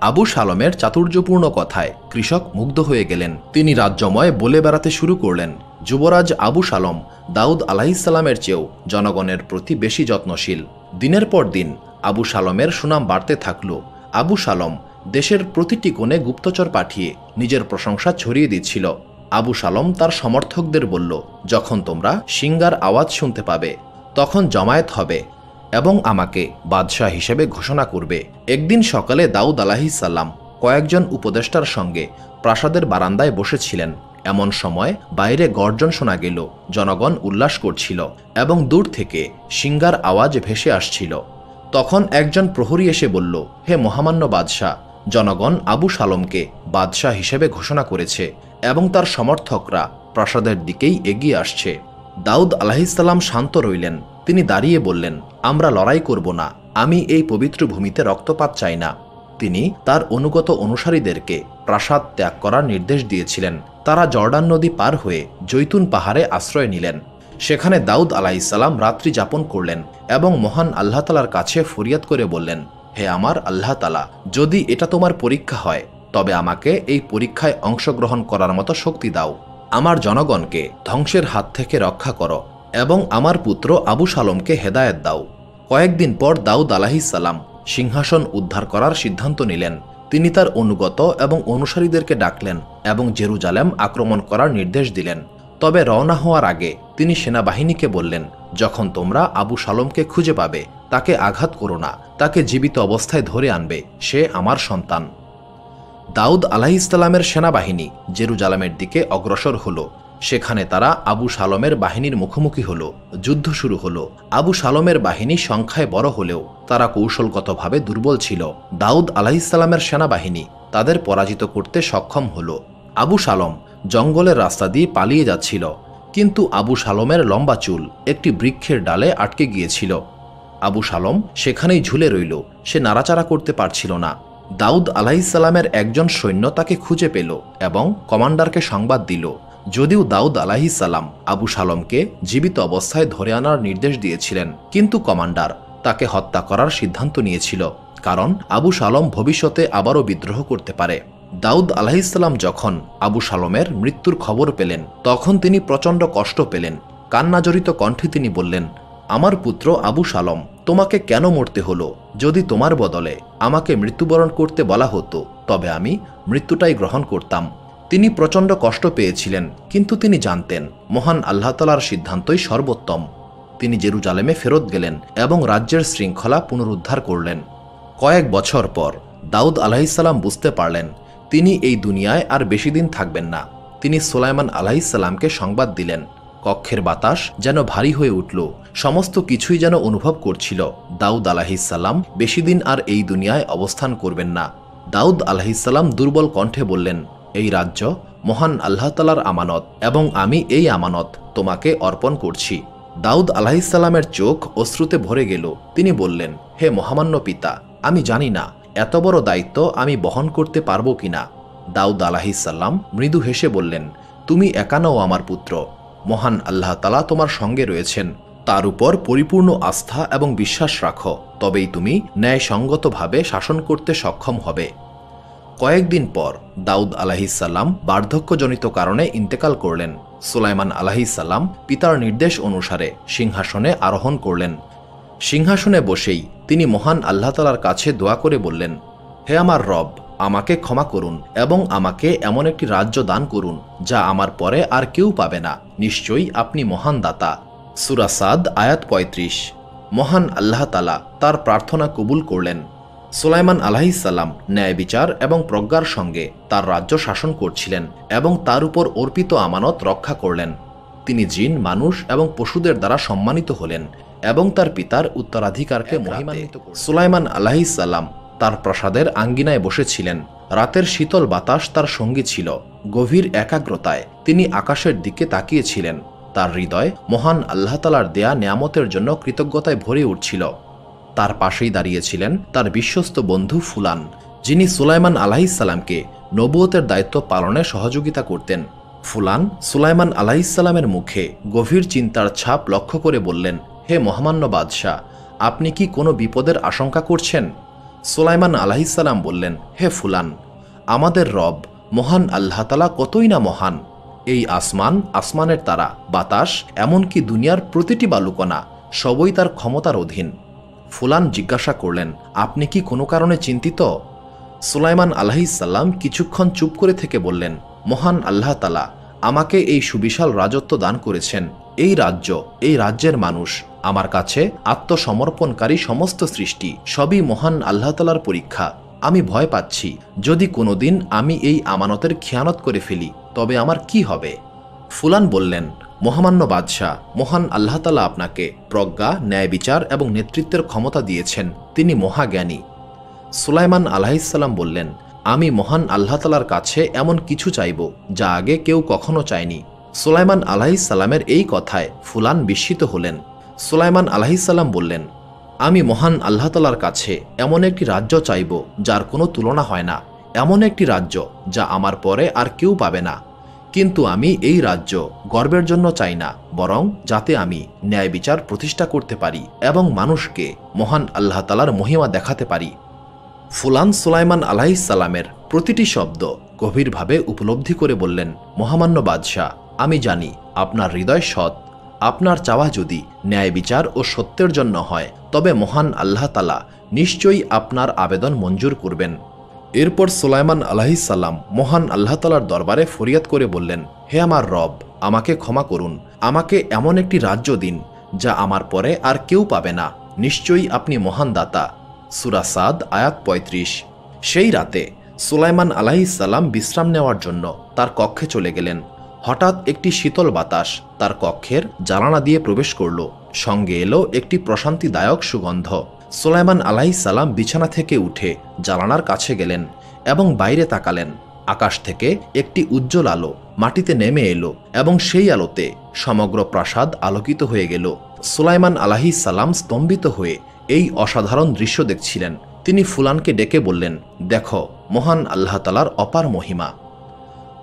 আবু শালমের চাতুর্যপূর্ণ কথায় কৃষক মুগ্ধ হয়ে গেলেন। তিনি রাজ্যময় বলে বেড়াতে শুরু করলেন, যুবরাজ আবু শালম দাউদ আলাইহিসসালামের চেয়েও জনগণের প্রতি বেশি যত্নশীল। দিনের পর দিন আবু শালমের সুনাম বাড়তে থাকল। আবু শালম দেশের প্রতিটি কোণে গুপ্তচর পাঠিয়ে নিজের প্রশংসা ছড়িয়ে দিচ্ছিল। আবু শালম তার সমর্থকদের বলল, যখন তোমরা সিংগার আওয়াজ শুনতে পাবে তখন জমায়েত হবে এবং আমাকে বাদশাহ হিসেবে ঘোষণা করবে। একদিন সকালে দাউদ আলাইহিসসালাম কয়েকজন উপদেষ্টার সঙ্গে প্রাসাদের বারান্দায় বসেছিলেন। এমন সময় বাইরে গর্জন শোনা গেল। জনগণ উল্লাস করছিল এবং দূর থেকে সিংগার আওয়াজ ভেসে আসছিল। তখন একজন প্রহরী এসে বলল, হে মহামান্য বাদশাহ, জনগণ আবু সালমকে বাদশাহ হিসেবে ঘোষণা করেছে এবং তার সমর্থকরা প্রাসাদের দিকেই এগিয়ে আসছে। দাউদ আলাইহিসসালাম শান্ত রইলেন। তিনি দাঁড়িয়ে বললেন, আমরা লড়াই করব না, আমি এই পবিত্র ভূমিতে রক্তপাত চাই না। তিনি তার অনুগত অনুসারীদেরকে প্রাসাদ ত্যাগ করার নির্দেশ দিয়েছিলেন। তারা জর্ডান নদী পার হয়ে জৈতুন পাহাড়ে আশ্রয় নিলেন। সেখানে দাউদ আলাইহিসসালাম রাত্রি যাপন করলেন এবং মহান আল্লাহ তালার কাছে ফরিয়াদ করে বললেন, হে আমার আল্লাহ তালা, যদি এটা তোমার পরীক্ষা হয় তবে আমাকে এই পরীক্ষায় অংশগ্রহণ করার মতো শক্তি দাও। আমার জনগণকে ধ্বংসের হাত থেকে রক্ষা করো এবং আমার পুত্র আবু সালমকে হেদায়েত দাও। কয়েকদিন পর দাউদ আলাইহিসসালাম সিংহাসন উদ্ধার করার সিদ্ধান্ত নিলেন। তিনি তার অনুগত এবং অনুসারীদেরকে ডাকলেন এবং জেরুজালেম আক্রমণ করার নির্দেশ দিলেন। তবে রওনা হওয়ার আগে তিনি সেনাবাহিনীকে বললেন, যখন তোমরা আবু সালমকে খুঁজে পাবে তাকে আঘাত করো না, তাকে জীবিত অবস্থায় ধরে আনবে, সে আমার সন্তান। দাউদ আলাইহিসসালামের সেনাবাহিনী জেরুজালেমের দিকে অগ্রসর হল। সেখানে তারা আবু সালমের বাহিনীর মুখোমুখি হল। যুদ্ধ শুরু হল। আবু সালমের বাহিনী সংখ্যায় বড় হলেও তারা কৌশলগতভাবে দুর্বল ছিল। দাউদ আলাইহিসসালামের সেনাবাহিনী তাদের পরাজিত করতে সক্ষম হল। আবু সালম জঙ্গলের রাস্তা দিয়ে পালিয়ে যাচ্ছিল, কিন্তু আবু সালমের লম্বা চুল একটি বৃক্ষের ডালে আটকে গিয়েছিল। আবু সালম সেখানেই ঝুলে রইল, সে নাড়াচাড়া করতে পারছিল না। দাউদ আলাইহিসসালামের একজন সৈন্য তাকে খুঁজে পেল এবং কমান্ডারকে সংবাদ দিল। যদিও দাউদ আলাইহিসসালাম আবু সালমকে জীবিত অবস্থায় ধরে আনার নির্দেশ দিয়েছিলেন, কিন্তু কমান্ডার তাকে হত্যা করার সিদ্ধান্ত নিয়েছিল, কারণ আবু সালম ভবিষ্যতে আবারও বিদ্রোহ করতে পারে। দাউদ আলাইহিসসালাম যখন আবু সালমের মৃত্যুর খবর পেলেন তখন তিনি প্রচণ্ড কষ্ট পেলেন। কান্নাজড়িত কণ্ঠে তিনি বললেন, আমার পুত্র আবু সালম, তোমাকে কেন মরতে হলো? যদি তোমার বদলে আমাকে মৃত্যুবরণ করতে বলা হতো তবে আমি মৃত্যুটাই গ্রহণ করতাম। তিনি প্রচণ্ড কষ্ট পেয়েছিলেন, কিন্তু তিনি জানতেন মহান আল্লাহ তাআলার সিদ্ধান্তই সর্বোত্তম। তিনি জেরুজালেমে ফেরত গেলেন এবং রাজ্যের শৃঙ্খলা পুনরুদ্ধার করলেন। কয়েক বছর পর দাউদ আলাইহিসসালাম বুঝতে পারলেন তিনি এই দুনিয়ায় আর বেশি দিন থাকবেন না। তিনি সুলাইমান আলাইহিসসালামকে সংবাদ দিলেন। কক্ষের বাতাস যেন ভারী হয়ে উঠল, সমস্ত কিছুই যেন অনুভব করছিল দাউদ আলাইহিসসালাম বেশি দিন আর এই দুনিয়ায় অবস্থান করবেন না। দাউদ আলাইহিসসালাম দুর্বল কণ্ঠে বললেন, এই রাজ্য মহান আল্লাহ তাআলার আমানত এবং আমি এই আমানত তোমাকে অর্পণ করছি। দাউদ আলাইহিসসালামের চোখ অশ্রুতে ভরে গেল। তিনি বললেন, হে মহামান্য পিতা, আমি জানি না এত বড় দায়িত্ব আমি বহন করতে পারবো কিনা। দাউদ আলাইহিসসালাম মৃদু হেসে বললেন, তুমি একা নও আমার পুত্র, মহান আল্লাহ তাআলা তোমার সঙ্গে রয়েছেন। তার উপর পরিপূর্ণ আস্থা এবং বিশ্বাস রাখো, তবেই তুমি ন্যায়সঙ্গতভাবে শাসন করতে সক্ষম হবে। কয়েকদিন পর দাউদ আলাইহিসসালাম বার্ধক্যজনিত কারণে ইন্তেকাল করলেন। সুলাইমান আলাইহিসসালাম পিতার নির্দেশ অনুসারে সিংহাসনে আরোহণ করলেন। সিংহাসনে বসেই তিনি মহান আল্লাহ তাআলার কাছে দোয়া করে বললেন, হে আমার রব, আমাকে ক্ষমা করুন এবং আমাকে এমন একটি রাজ্য দান করুন যা আমার পরে আর কেউ পাবে না। নিশ্চয়ই আপনি মহান দাতা। সূরা সাদ আয়াত ৩৫। মহান আল্লাহ তাআলা তার প্রার্থনা কবুল করলেন। সুলাইমান আলাইহিসসালাম ন্যায় বিচার এবং প্রজ্ঞার সঙ্গে তার রাজ্য শাসন করছিলেন এবং তার উপর অর্পিত আমানত রক্ষা করলেন। তিনি জিন, মানুষ এবং পশুদের দ্বারা সম্মানিত হলেন এবং তার পিতার উত্তরাধিকারকে মহিমান্বিত করলেন। সুলাইমান আলাইহিসসালাম তার প্রাসাদের আঙ্গিনায় বসেছিলেন। রাতের শীতল বাতাস তার সঙ্গী ছিল। গভীর একাগ্রতায় তিনি আকাশের দিকে তাকিয়েছিলেন। তার হৃদয় মহান আল্লাহ তাআলার দেয়া নেয়ামতের জন্য কৃতজ্ঞতায় ভরে উঠছিল। তার পাশেই দাঁড়িয়েছিলেন তার বিশ্বস্ত বন্ধু ফুলান, যিনি সুলাইমান আলাইহিসসালামকে নবুয়তের দায়িত্ব পালনে সহযোগিতা করতেন। ফুলান সুলাইমান আলাইহিসসালামের মুখে গভীর চিন্তার ছাপ লক্ষ্য করে বললেন, হে মহামান্য বাদশাহ, আপনি কি কোনো বিপদের আশঙ্কা করছেন? সুলাইমান আলাইহিসসালাম বললেন, হে ফুলান, আমাদের রব মহান আল্লাহ তাআলা কতই না মহান। এই আসমান, আসমানের তারা, বাতাস, এমনকি দুনিয়ার প্রতিটি বালুকণা সবই তার ক্ষমতার অধীন। ফুলান জিজ্ঞাসা করলেন, আপনি কি কোনো কারণে চিন্তিত? সুলাইমান আলাইহিসসালাম কিছুক্ষণ চুপ করে থেকে বললেন, মহান আল্লাহ তাআলা আমাকে এই সুবিশাল রাজত্ব দান করেছেন। এই রাজ্য, এই রাজ্যের মানুষ, আমার কাছে আত্মসমর্পণকারী সমস্ত সৃষ্টি সবই মহান আল্লাহ তাআলার পরীক্ষা। আমি ভয় পাচ্ছি যদি কোনোদিন আমি এই আমানতের খেয়ানত করে ফেলি তবে আমার কি হবে? ফুলান বললেন, মহামান্য বাদশাহ, মহান আল্লাহ তাআলা আপনাকে প্রজ্ঞা, ন্যায় বিচার এবং নেতৃত্বের ক্ষমতা দিয়েছেন। তিনি মহাজ্ঞানী। সুলাইমান আলাইহিসসালাম বললেন, আমি মহান আল্লাহ তাআলার কাছে এমন কিছু চাইব যা আগে কেউ কখনো চায়নি। সুলাইমান আলাইহিসসালামের এই কথায় ফুলান বিস্মিত হলেন। সুলাইমান আলাইহিসসালাম বললেন, আমি মহান আল্লাহ তাআলার কাছে এমন একটি রাজ্য চাইব যার কোনো তুলনা হয় না, এমন একটি রাজ্য যা আমার পরে আর কেউ পাবে না। কিন্তু আমি এই রাজ্য গর্বের জন্য চাই না, বরং যাতে আমি ন্যায় বিচার প্রতিষ্ঠা করতে পারি এবং মানুষকে মহান আল্লাহ তাআলার মহিমা দেখাতে পারি। ফুলান সুলাইমান আলাইহিসসালামের প্রতিটি শব্দ গভীরভাবে উপলব্ধি করে বললেন, মহামান্য বাদশাহ, আমি জানি আপনার হৃদয় সৎ। আপনার চাওয়া যদি ন্যায় বিচার ও সত্যের জন্য হয়, তবে মহান আল্লাহ তাআলা নিশ্চয়ই আপনার আবেদন মঞ্জুর করবেন। এরপর সুলাইমান আলাইহিসসালাম মহান আল্লাহ তাআলার দরবারে ফরিয়াদ করে বললেন, হে আমার রব, আমাকে ক্ষমা করুন। আমাকে এমন একটি রাজ্য দিন যা আমার পরে আর কেউ পাবে না। নিশ্চয়ই আপনি মহান দাতা। সূরা সাদ আয়াত ৩৫। সেই রাতে সুলাইমান আলাইহিসসালাম বিশ্রাম নেওয়ার জন্য তার কক্ষে চলে গেলেন। হঠাৎ একটি শীতল বাতাস তার কক্ষের জানালা দিয়ে প্রবেশ করল। সঙ্গে এলো একটি প্রশান্তিদায়ক সুগন্ধ। সুলাইমান আলাইহিসসালাম বিছানা থেকে উঠে জানালার কাছে গেলেন এবং বাইরে তাকালেন। আকাশ থেকে একটি উজ্জ্বল আলো মাটিতে নেমে এলো এবং সেই আলোতে সমগ্র প্রাসাদ আলোকিত হয়ে গেল। সুলাইমান আলাইহিসসালাম স্তম্ভিত হয়ে এই অসাধারণ দৃশ্য দেখছিলেন। তিনি ফুলানকে ডেকে বললেন, দেখো, মহান আল্লাহ তাআলার অপার মহিমা।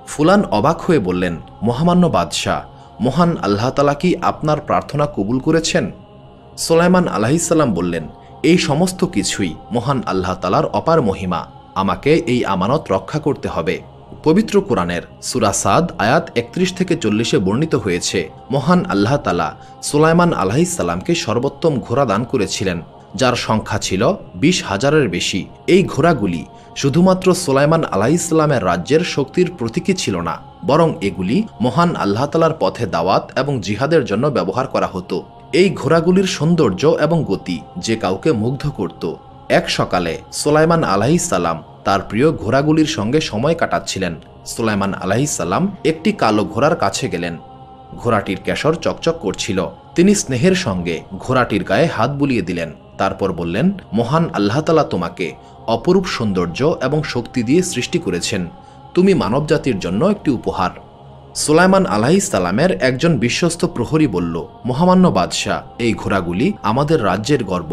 ফুলান অবাক হয়ে বললেন, মহামান্য বাদশাহ, মহান আল্লাহ তাআলা কি আপনার প্রার্থনা কবুল করেছেন? সুলাইমান আলাইহিসসালাম বললেন, এই সমস্ত কিছুই মহান আল্লাহ তাআলার অপার মহিমা। আমাকে এই আমানত রক্ষা করতে হবে। পবিত্র কোরআনের সূরা সাদ আয়াত ৩১ থেকে ৪০ বর্ণিত হয়েছে, মহান আল্লাহ তাআলা সুলাইমান আলাইহিসসালামকে সর্বোত্তম ঘোড়া দান করেছিলেন, যার সংখ্যা ছিল ২০,০০০-এর বেশি। এই ঘোড়াগুলি শুধুমাত্র সুলাইমান আলাইহিসসালামের রাজ্যের শক্তির প্রতীকী ছিল না, বরং এগুলি মহান আল্লাহ তাআলার পথে দাওয়াত এবং জিহাদের জন্য ব্যবহার করা হতো। এই ঘোড়াগুলির সৌন্দর্য এবং গতি যে কাউকে মুগ্ধ করত। এক সকালে সুলাইমান আলাইহিসসালাম তার প্রিয় ঘোড়াগুলির সঙ্গে সময় কাটাচ্ছিলেন। সুলাইমান আলাইহিসসালাম একটি কালো ঘোড়ার কাছে গেলেন। ঘোড়াটির কেশর চকচক করছিল। তিনি স্নেহের সঙ্গে ঘোড়াটির গায়ে হাত বুলিয়ে দিলেন। তারপর বললেন, মহান আল্লাহ তাআলা তোমাকে অপরূপ সৌন্দর্য এবং শক্তি দিয়ে সৃষ্টি করেছেন। তুমি মানবজাতির জন্য একটি উপহার। সুলাইমান আলাইহিসসালামের একজন বিশ্বস্ত প্রহরী বলল, মহামান্য বাদশাহ, এই ঘোড়াগুলি আমাদের রাজ্যের গর্ব।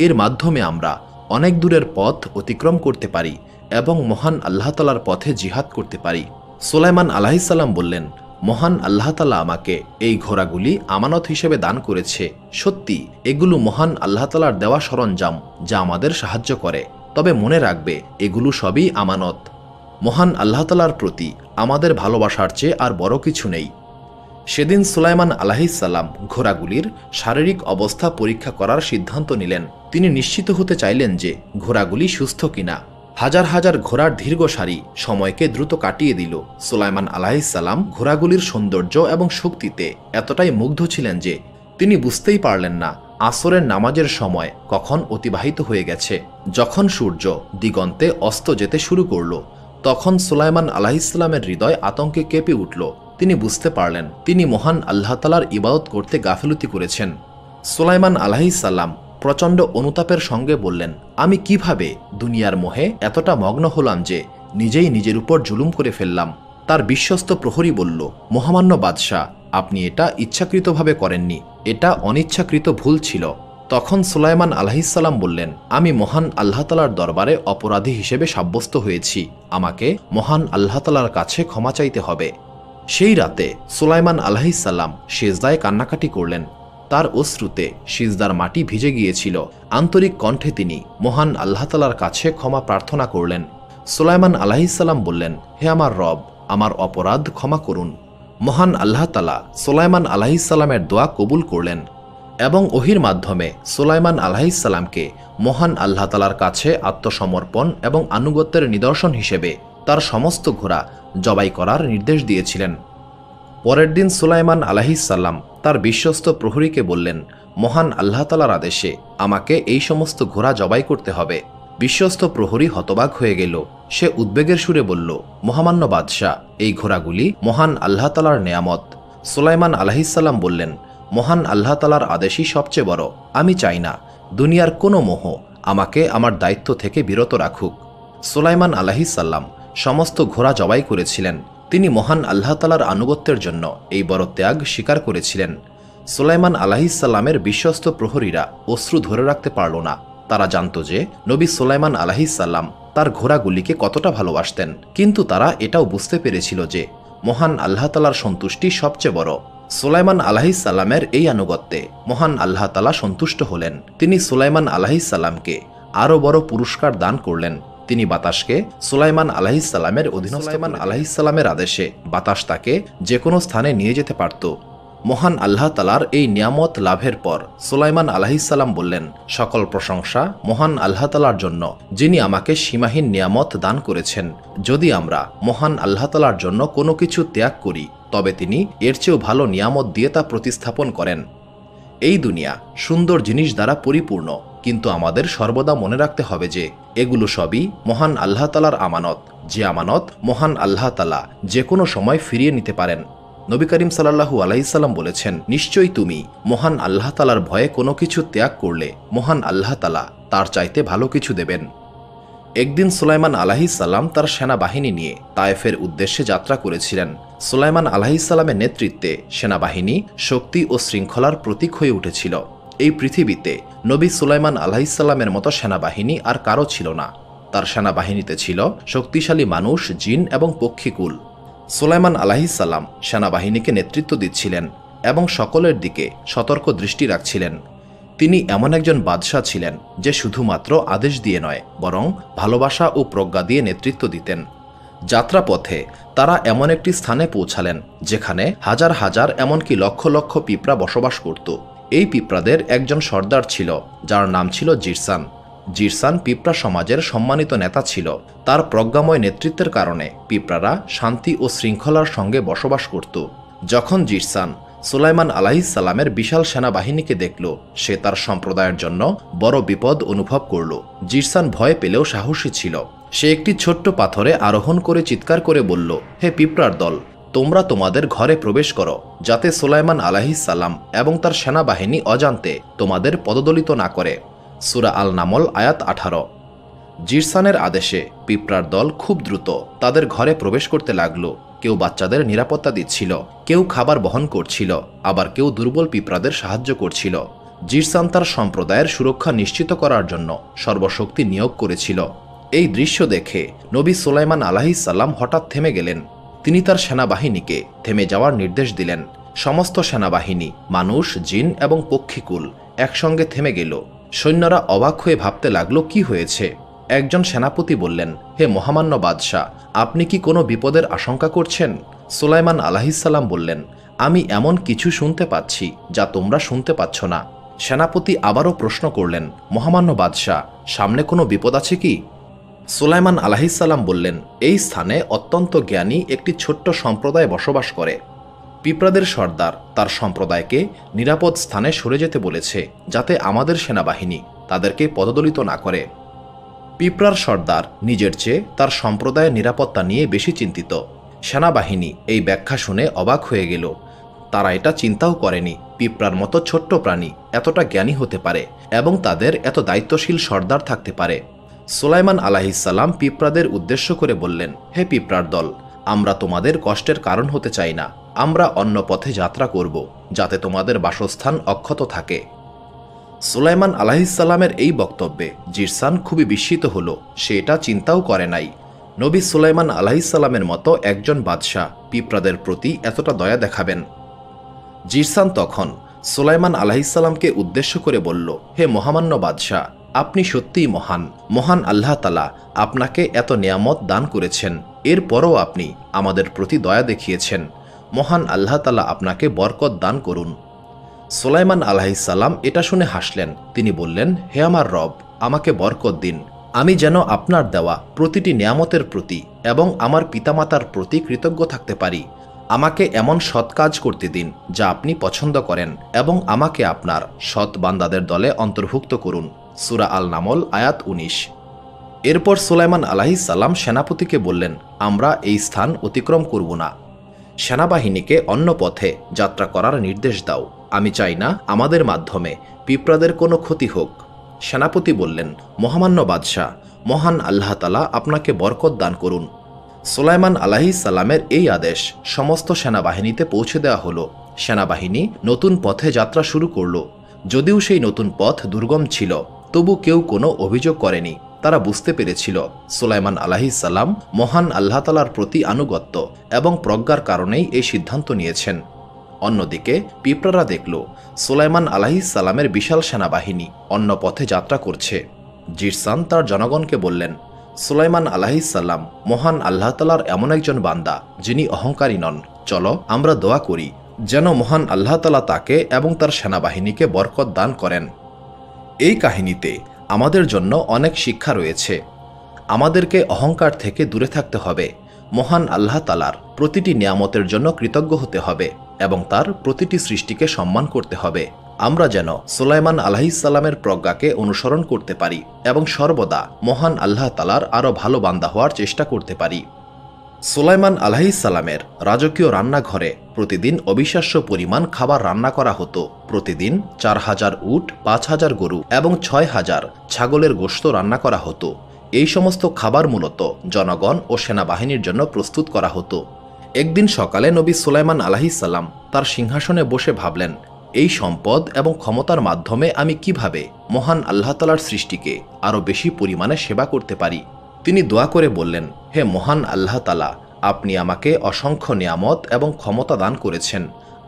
এর মাধ্যমে আমরা অনেক দূরের পথ অতিক্রম করতে পারি এবং মহান আল্লাহ তাআলার পথে জিহাদ করতে পারি। সুলাইমান আলাইহিসসালাম বললেন, মহান আল্লাহ তাআলা আমাকে এই ঘোড়াগুলি আমানত হিসেবে দান করেছে। সত্যি এগুলো মহান আল্লাহ তাআলার দেওয়া সরঞ্জাম যা আমাদের সাহায্য করে। তবে মনে রাখবে, এগুলো সবই আমানত। মহান আল্লাহ তাআলার প্রতি আমাদের ভালোবাসার চেয়ে আর বড় কিছু নেই। সেদিন সুলাইমান আলাইহিসসালাম ঘোড়াগুলির শারীরিক অবস্থা পরীক্ষা করার সিদ্ধান্ত নিলেন। তিনি নিশ্চিত হতে চাইলেন যে ঘোড়াগুলি সুস্থ কিনা। হাজার হাজার ঘোড়ার দীর্ঘ সারি সময়কে দ্রুত কাটিয়ে দিল। সুলাইমান আলাইহিসসালাম ঘোড়াগুলির সৌন্দর্য এবং শক্তিতে এতটাই মুগ্ধ ছিলেন যে তিনি বুঝতেই পারলেন না আসরের নামাজের সময় কখন অতিবাহিত হয়ে গেছে। যখন সূর্য দিগন্তে অস্ত যেতে শুরু করল, তখন সুলাইমান আলাইহিসসালামের হৃদয় আতঙ্কে কেঁপে উঠল। তিনি বুঝতে পারলেন তিনি মহান আল্লাহ তাআলার ইবাদত করতে গাফিলতি করেছেন। সুলাইমান আলাইহিসসালাম প্রচণ্ড অনুতাপের সঙ্গে বললেন, আমি কিভাবে দুনিয়ার মোহে এতটা মগ্ন হলাম যে নিজেই নিজের উপর জুলুম করে ফেললাম। তার বিশ্বস্ত প্রহরী বলল, মহামান্য বাদশাহ, আপনি এটা ইচ্ছাকৃতভাবে করেননি, এটা অনিচ্ছাকৃত ভুল ছিল। তখন সুলাইমান আলাইহিসসালাম বললেন, আমি মহান আল্লাহ তাআলার দরবারে অপরাধী হিসেবে সাব্যস্ত হয়েছি। আমাকে মহান আল্লাহ তাআলার কাছে ক্ষমা চাইতে হবে। সেই রাতে সুলাইমান আলাইহিসসালাম সিজদায় কান্নাকাটি করলেন। তার অশ্রুতে সিজদার মাটি ভিজে গিয়েছিল। আন্তরিক কণ্ঠে তিনি মহান আল্লাহ তাআলার কাছে ক্ষমা প্রার্থনা করলেন। সুলাইমান আলাইহিসসালাম বললেন, হে আমার রব, আমার অপরাধ ক্ষমা করুন। মহান আল্লাহ তাআলা সুলাইমান আলাইহিসসালামের দোয়া কবুল করলেন এবং ওহির মাধ্যমে সুলাইমান আলাইহিসসালামকে মহান আল্লাহ তাআলার কাছে আত্মসমর্পণ এবং আনুগত্যের নিদর্শন হিসেবে তার সমস্ত ঘোড়া জবাই করার নির্দেশ দিয়েছিলেন। পরের দিন সুলাইমান আলাইহিসসালাম তার বিশ্বস্ত প্রহরীকে বললেন, মহান আল্লাহ তাআলার আদেশে আমাকে এই সমস্ত ঘোড়া জবাই করতে হবে। বিশ্বস্ত প্রহরী হতবাক হয়ে গেল। সে উদ্বেগের সুরে বলল, মহামান্য বাদশাহ, এই ঘোড়াগুলি মহান আল্লাহ তাআলার নেয়ামত। সুলাইমান আলাইহিসসালাম বললেন, মহান আল্লাহ তাআলার আদেশই সবচেয়ে বড়। আমি চাই না দুনিয়ার কোনো মোহ আমাকে আমার দায়িত্ব থেকে বিরত রাখুক। সুলাইমান আলাইহিসসালাম সমস্ত ঘোড়া জবাই করেছিলেন। তিনি মহান আল্লাহ তাআলার আনুগত্যের জন্য এই বড় ত্যাগ স্বীকার করেছিলেন। সুলাইমান আলাইহিসসালামের বিশ্বস্ত প্রহরীরা অশ্রু ধরে রাখতে পারল না। তারা জানত যে নবী সুলাইমান আলাইহিসসালাম তার ঘোড়াগুলিকে কতটা ভালোবাসতেন, কিন্তু তারা এটাও বুঝতে পেরেছিল যে মহান আল্লাহ তাআলার সন্তুষ্টি সবচেয়ে বড়। সুলাইমান আলাইহিসসালামের এই আনুগত্যে মহান আল্লাহ তাআলা সন্তুষ্ট হলেন। তিনি সুলাইমান আলাইহিসসালামকে আরও বড় পুরস্কার দান করলেন। তিনি বাতাসকে সুলাইমান আলাইহিসসালামের অধীনস্থ। সুলাইমান আলাইহিসসালামের আদেশে বাতাস তাকে যে কোনো স্থানে নিয়ে যেতে পারত। মহান আল্লাহ তাআলার এই নিয়ামত লাভের পর সুলাইমান আলাইহিসসালাম বললেন, সকল প্রশংসা মহান আল্লাহ তাআলার জন্য, যিনি আমাকে সীমাহীন নিয়ামত দান করেছেন। যদি আমরা মহান আল্লাহ তাআলার জন্য কোনো কিছু ত্যাগ করি, তবে তিনি এর চেয়েও ভালো নিয়ামত দিয়ে তা প্রতিস্থাপন করেন। এই দুনিয়া সুন্দর জিনিস দ্বারা পরিপূর্ণ, কিন্তু আমাদের সর্বদা মনে রাখতে হবে যে এগুলো সবই মহান আল্লাহ তাআলার আমানত, যে আমানত মহান আল্লাহ তাআলা যে কোনো সময় ফিরিয়ে নিতে পারেন। নবী করিম সাল্লাল্লাহু আলাইহি সাল্লাম বলেছেন, নিশ্চয়ই তুমি মহান আল্লাহ তাআলার ভয়ে কোনো কিছু ত্যাগ করলে মহান আল্লাহ তাআলা তার চাইতে ভালো কিছু দেবেন। একদিন সুলাইমান আলাইহিসসালাম তার সেনাবাহিনী নিয়ে তায়েফের উদ্দেশ্যে যাত্রা করেছিলেন। সুলাইমান আলাইহিসসালামের নেতৃত্বে সেনাবাহিনী শক্তি ও শৃঙ্খলার প্রতীক হয়ে উঠেছিল। এই পৃথিবীতে নবী সুলাইমান আলাইহিসসালামের মতো সেনাবাহিনী আর কারো ছিল না। তার সেনাবাহিনীতে ছিল শক্তিশালী মানুষ, জিন এবং পক্ষীকুল। সুলাইমান আলাইহিসসালাম সেনাবাহিনীকে নেতৃত্ব দিচ্ছিলেন এবং সকলের দিকে সতর্ক দৃষ্টি রাখছিলেন। তিনি এমন একজন বাদশাহ ছিলেন যে শুধুমাত্র আদেশ দিয়ে নয়, বরং ভালোবাসা ও প্রজ্ঞা দিয়ে নেতৃত্ব দিতেন। যাত্রাপথে তারা এমন একটি স্থানে পৌঁছালেন যেখানে হাজার হাজার এমনকি লক্ষ লক্ষ পিঁপড়া বসবাস করত। এই পিঁপড়াদের একজন সর্দার ছিল, যার নাম ছিল জিরসান। জিরসান পিঁপড়া সমাজের সম্মানিত নেতা ছিল। তার প্রজ্ঞাময় নেতৃত্বের কারণে পিঁপড়ারা শান্তি ও শৃঙ্খলার সঙ্গে বসবাস করত। যখন জিরসান সুলাইমান আলাইহিসসালামের বিশাল সেনাবাহিনীকে দেখল, সে তার সম্প্রদায়ের জন্য বড় বিপদ অনুভব করল। জিরসান ভয় পেলেও সাহসী ছিল। সে একটি ছোট্ট পাথরে আরোহণ করে চিৎকার করে বলল, হে পিঁপড়ার দল, তোমরা তোমাদের ঘরে প্রবেশ করো, যাতে সুলাইমান আলাইহিসসালাম এবং তার সেনাবাহিনী অজান্তে তোমাদের পদদলিত না করে। সূরা আল নামল আয়াত 18। জিরসানের আদেশে পিঁপড়ার দল খুব দ্রুত তাদের ঘরে প্রবেশ করতে লাগল। কেউ বাচ্চাদের নিরাপত্তা দিচ্ছিল, কেউ খাবার বহন করছিল, আবার কেউ দুর্বল পিঁপড়াদের সাহায্য করছিল। জিরসান তার সম্প্রদায়ের সুরক্ষা নিশ্চিত করার জন্য সর্বশক্তি নিয়োগ করেছিল। এই দৃশ্য দেখে নবী সুলাইমান আলাইহিসসালাম হঠাৎ থেমে গেলেন। তিনি তার সেনাবাহিনীকে থেমে যাওয়ার নির্দেশ দিলেন। সমস্ত সেনাবাহিনী, মানুষ, জিন এবং পক্ষীকুল একসঙ্গে থেমে গেল। সৈন্যরা অবাক হয়ে ভাবতে লাগলো, কি হয়েছে? একজন সেনাপতি বললেন, হে মহামান্য বাদশাহ, আপনি কি কোনো বিপদের আশঙ্কা করছেন? সুলাইমান আলাইহিসসালাম বললেন, আমি এমন কিছু শুনতে পাচ্ছি যা তোমরা শুনতে পাচ্ছ না। সেনাপতি আবারও প্রশ্ন করলেন, মহামান্য বাদশাহ, সামনে কোনো বিপদ আছে কি? সুলাইমান আলাইহিসসালাম বললেন, এই স্থানে অত্যন্ত জ্ঞানী একটি ছোট্ট সম্প্রদায় বসবাস করে। পিঁপড়াদের সর্দার তার সম্প্রদায়কে নিরাপদ স্থানে সরে যেতে বলেছে, যাতে আমাদের সেনাবাহিনী তাদেরকে পদদলিত না করে। পিঁপড়ার সর্দার নিজের চেয়ে তার সম্প্রদায়ের নিরাপত্তা নিয়ে বেশি চিন্তিত। সেনাবাহিনী এই ব্যাখ্যা শুনে অবাক হয়ে গেল। তারা এটা চিন্তাও করেনি পিঁপড়ার মতো ছোট্ট প্রাণী এতটা জ্ঞানী হতে পারে এবং তাদের এত দায়িত্বশীল সর্দার থাকতে পারে। সুলাইমান আলাইহিসসালাম পিঁপড়াদের উদ্দেশ্য করে বললেন, হে পিঁপড়ার দল, আমরা তোমাদের কষ্টের কারণ হতে চাই না। আমরা অন্য পথে যাত্রা করব, যাতে তোমাদের বাসস্থান অক্ষত থাকে। সুলাইমান আলাইহিসসালামের এই বক্তব্যে জিরসান খুবই বিস্মিত হল। সে এটা চিন্তাও করে নাই নবী সুলাইমান আলাইহিসসালামের মতো একজন বাদশাহ পিঁপড়াদের প্রতি এতটা দয়া দেখাবেন। জিরসান তখন সুলাইমান আলাইহিসসালামকে উদ্দেশ্য করে বলল, হে মহামান্য বাদশাহ, আপনি সত্যিই মহান। মহান আল্লাহ তাআলা আপনাকে এত নিয়ামত দান করেছেন, এরপরও আপনি আমাদের প্রতি দয়া দেখিয়েছেন। মহান আল্লাহ তাআলা আপনাকে বরকত দান করুন। সুলাইমান আলাইহিসসালাম এটা শুনে হাসলেন। তিনি বললেন, হে আমার রব, আমাকে বরকত দিন। আমি যেন আপনার দেওয়া প্রতিটি নিয়ামতের প্রতি এবং আমার পিতামাতার প্রতি কৃতজ্ঞ থাকতে পারি। আমাকে এমন সৎ কাজ করতে দিন যা আপনি পছন্দ করেন এবং আমাকে আপনার সৎ বান্দাদের দলে অন্তর্ভুক্ত করুন। সূরা আল নামল আয়াত 19। এরপর সুলাইমান আলাইহিসসালাম সেনাপতিকে বললেন, আমরা এই স্থান অতিক্রম করব না। সেনাবাহিনীকে অন্য পথে যাত্রা করার নির্দেশ দাও। আমি চাই না আমাদের মাধ্যমে পিঁপড়াদের কোনো ক্ষতি হোক। সেনাপতি বললেন, মহামান্য বাদশাহ, মহান আল্লাহ তাআলা আপনাকে বরকত দান করুন। সুলাইমান আলাইহিস সালামের এই আদেশ সমস্ত সেনাবাহিনীতে পৌঁছে দেওয়া হলো। সেনাবাহিনী নতুন পথে যাত্রা শুরু করল। যদিও সেই নতুন পথ দুর্গম ছিল, তবু কেউ কোনো অভিযোগ করেনি। তারা বুঝতে পেরেছিল সুলাইমান আলাইহিস সালাম মহান আল্লাহ তাআলার প্রতি আনুগত্য এবং প্রজ্ঞার কারণেই এই সিদ্ধান্ত নিয়েছেন। অন্যদিকে পিঁপড়ারা দেখল সুলাইমান আলাইহিস সালামের বিশাল সেনাবাহিনী অন্য পথে যাত্রা করছে। জিরসান তার জনগণকে বললেন, সুলাইমান আলাইহিস সালাম মহান আল্লাহ তাআলার এমন একজন বান্দা যিনি অহংকারী নন। চলো আমরা দোয়া করি যেন মহান আল্লাহ তাআলা তাকে এবং তার সেনাবাহিনীকে বরকত দান করেন। এই কাহিনীতে আমাদের জন্য অনেক শিক্ষা রয়েছে। আমাদেরকে অহংকার থেকে দূরে থাকতে হবে, মহান আল্লাহ তাআলার প্রতিটি নিয়ামতের জন্য কৃতজ্ঞ হতে হবে এবং তার প্রতিটি সৃষ্টিকে সম্মান করতে হবে। আমরা যেন সুলাইমান আলাইহিস সালামের প্রজ্ঞাকে অনুসরণ করতে পারি এবং সর্বদা মহান আল্লাহ তাআলার আরও ভালো বান্দা হওয়ার চেষ্টা করতে পারি। সুলাইমান আলাইহিস সালামের রাজকীয় রান্নাঘরে প্রতিদিন অবিশ্বাস্য পরিমাণ খাবার রান্না করা হতো। প্রতিদিন 4000 উট, 5000 গরু এবং 6000 ছাগলের গোশত রান্না করা হতো। এই সমস্ত খাবার মূলত জনগণ ও সেনাবাহিনীর জন্য প্রস্তুত করা হতো। একদিন সকালে নবী সুলাইমান আলাইহিস সালাম তার সিংহাসনে বসে ভাবলেন, এই সম্পদ এবং ক্ষমতার মাধ্যমে আমি কিভাবে মহান আল্লাহ তাআলার সৃষ্টিকে আরও বেশি পরিমাণে সেবা করতে পারি। তিনি দোয়া করে বললেন, হে মহান আল্লাহ তাআলা, আপনি আমাকে অসংখ্য নিয়ামত এবং ক্ষমতা দান করেছেন।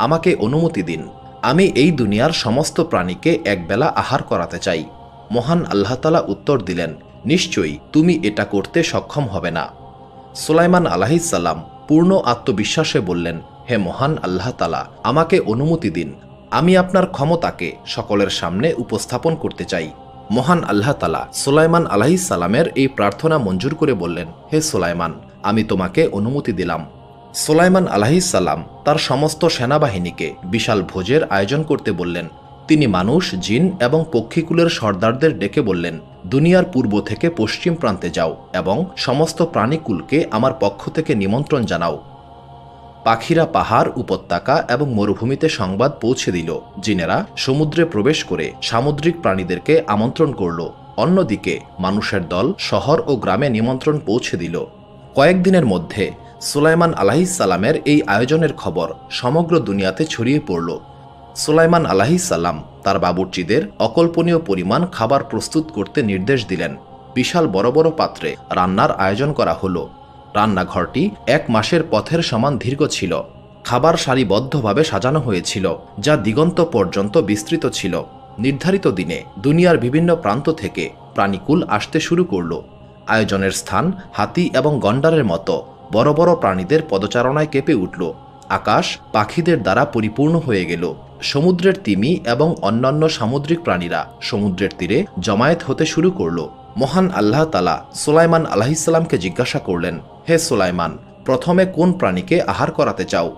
আমাকে অনুমতি দিন, আমি এই দুনিয়ার সমস্ত প্রাণীকে একবেলা আহার করাতে চাই। মহান আল্লাহ তাআলা উত্তর দিলেন, নিশ্চয়ই তুমি এটা করতে সক্ষম হবে না। সুলাইমান আলাইহিস সালাম পূর্ণ আত্মবিশ্বাসে বললেন, হে মহান আল্লাহ তাআলা, আমাকে অনুমতি দিন, আমি আপনার ক্ষমতাকে সকলের সামনে উপস্থাপন করতে চাই। মহান আল্লাহ তাআলা সুলাইমান আলাইহিস সালামের এই প্রার্থনা মঞ্জুর করে বললেন, হে সুলাইমান, আমি তোমাকে অনুমতি দিলাম। সুলাইমান আলাইহিস সালাম তার সমস্ত সেনাবাহিনীকে বিশাল ভোজের আয়োজন করতে বললেন। তিনি মানুষ, জিন এবং পক্ষীকুলের সর্দারদের ডেকে বললেন, দুনিয়ার পূর্ব থেকে পশ্চিম প্রান্তে যাও এবং সমস্ত প্রাণীকুলকে আমার পক্ষ থেকে নিমন্ত্রণ জানাও। পাখিরা পাহাড়, উপত্যকা এবং মরুভূমিতে সংবাদ পৌঁছে দিল। জিনেরা সমুদ্রে প্রবেশ করে সামুদ্রিক প্রাণীদেরকে আমন্ত্রণ করল। অন্যদিকে মানুষের দল শহর ও গ্রামে নিমন্ত্রণ পৌঁছে দিল। কয়েকদিনের মধ্যে সুলাইমান আলাইহিস সালামের এই আয়োজনের খবর সমগ্র দুনিয়াতে ছড়িয়ে পড়ল। সুলাইমান আলাইহিস সালাম তার বাবুর্চিদের অকল্পনীয় পরিমাণ খাবার প্রস্তুত করতে নির্দেশ দিলেন। বিশাল বড় বড় পাত্রে রান্নার আয়োজন করা হলো। রান্নাঘরটি 1 মাসের পথের সমান দীর্ঘ ছিল। খাবার সারিবদ্ধভাবে সাজানো হয়েছিল, যা দিগন্ত পর্যন্ত বিস্তৃত ছিল। নির্ধারিত দিনে দুনিয়ার বিভিন্ন প্রান্ত থেকে প্রাণীকুল আসতে শুরু করল। আয়োজনের স্থান হাতি এবং গন্ডারের মতো বড় বড় প্রাণীদের পদচারণায় কেঁপে উঠল। আকাশ পাখিদের দ্বারা পরিপূর্ণ হয়ে গেল। সমুদ্রের তিমি এবং অন্যান্য সামুদ্রিক প্রাণীরা সমুদ্রের তীরে জমায়েত হতে শুরু করল। মহান আল্লাহ তাআলা সুলাইমান আলাইহিস সালামকে জিজ্ঞাসা করলেন, হে সুলাইমান, প্রথমে কোন প্রাণীকে আহার করাতে চাও?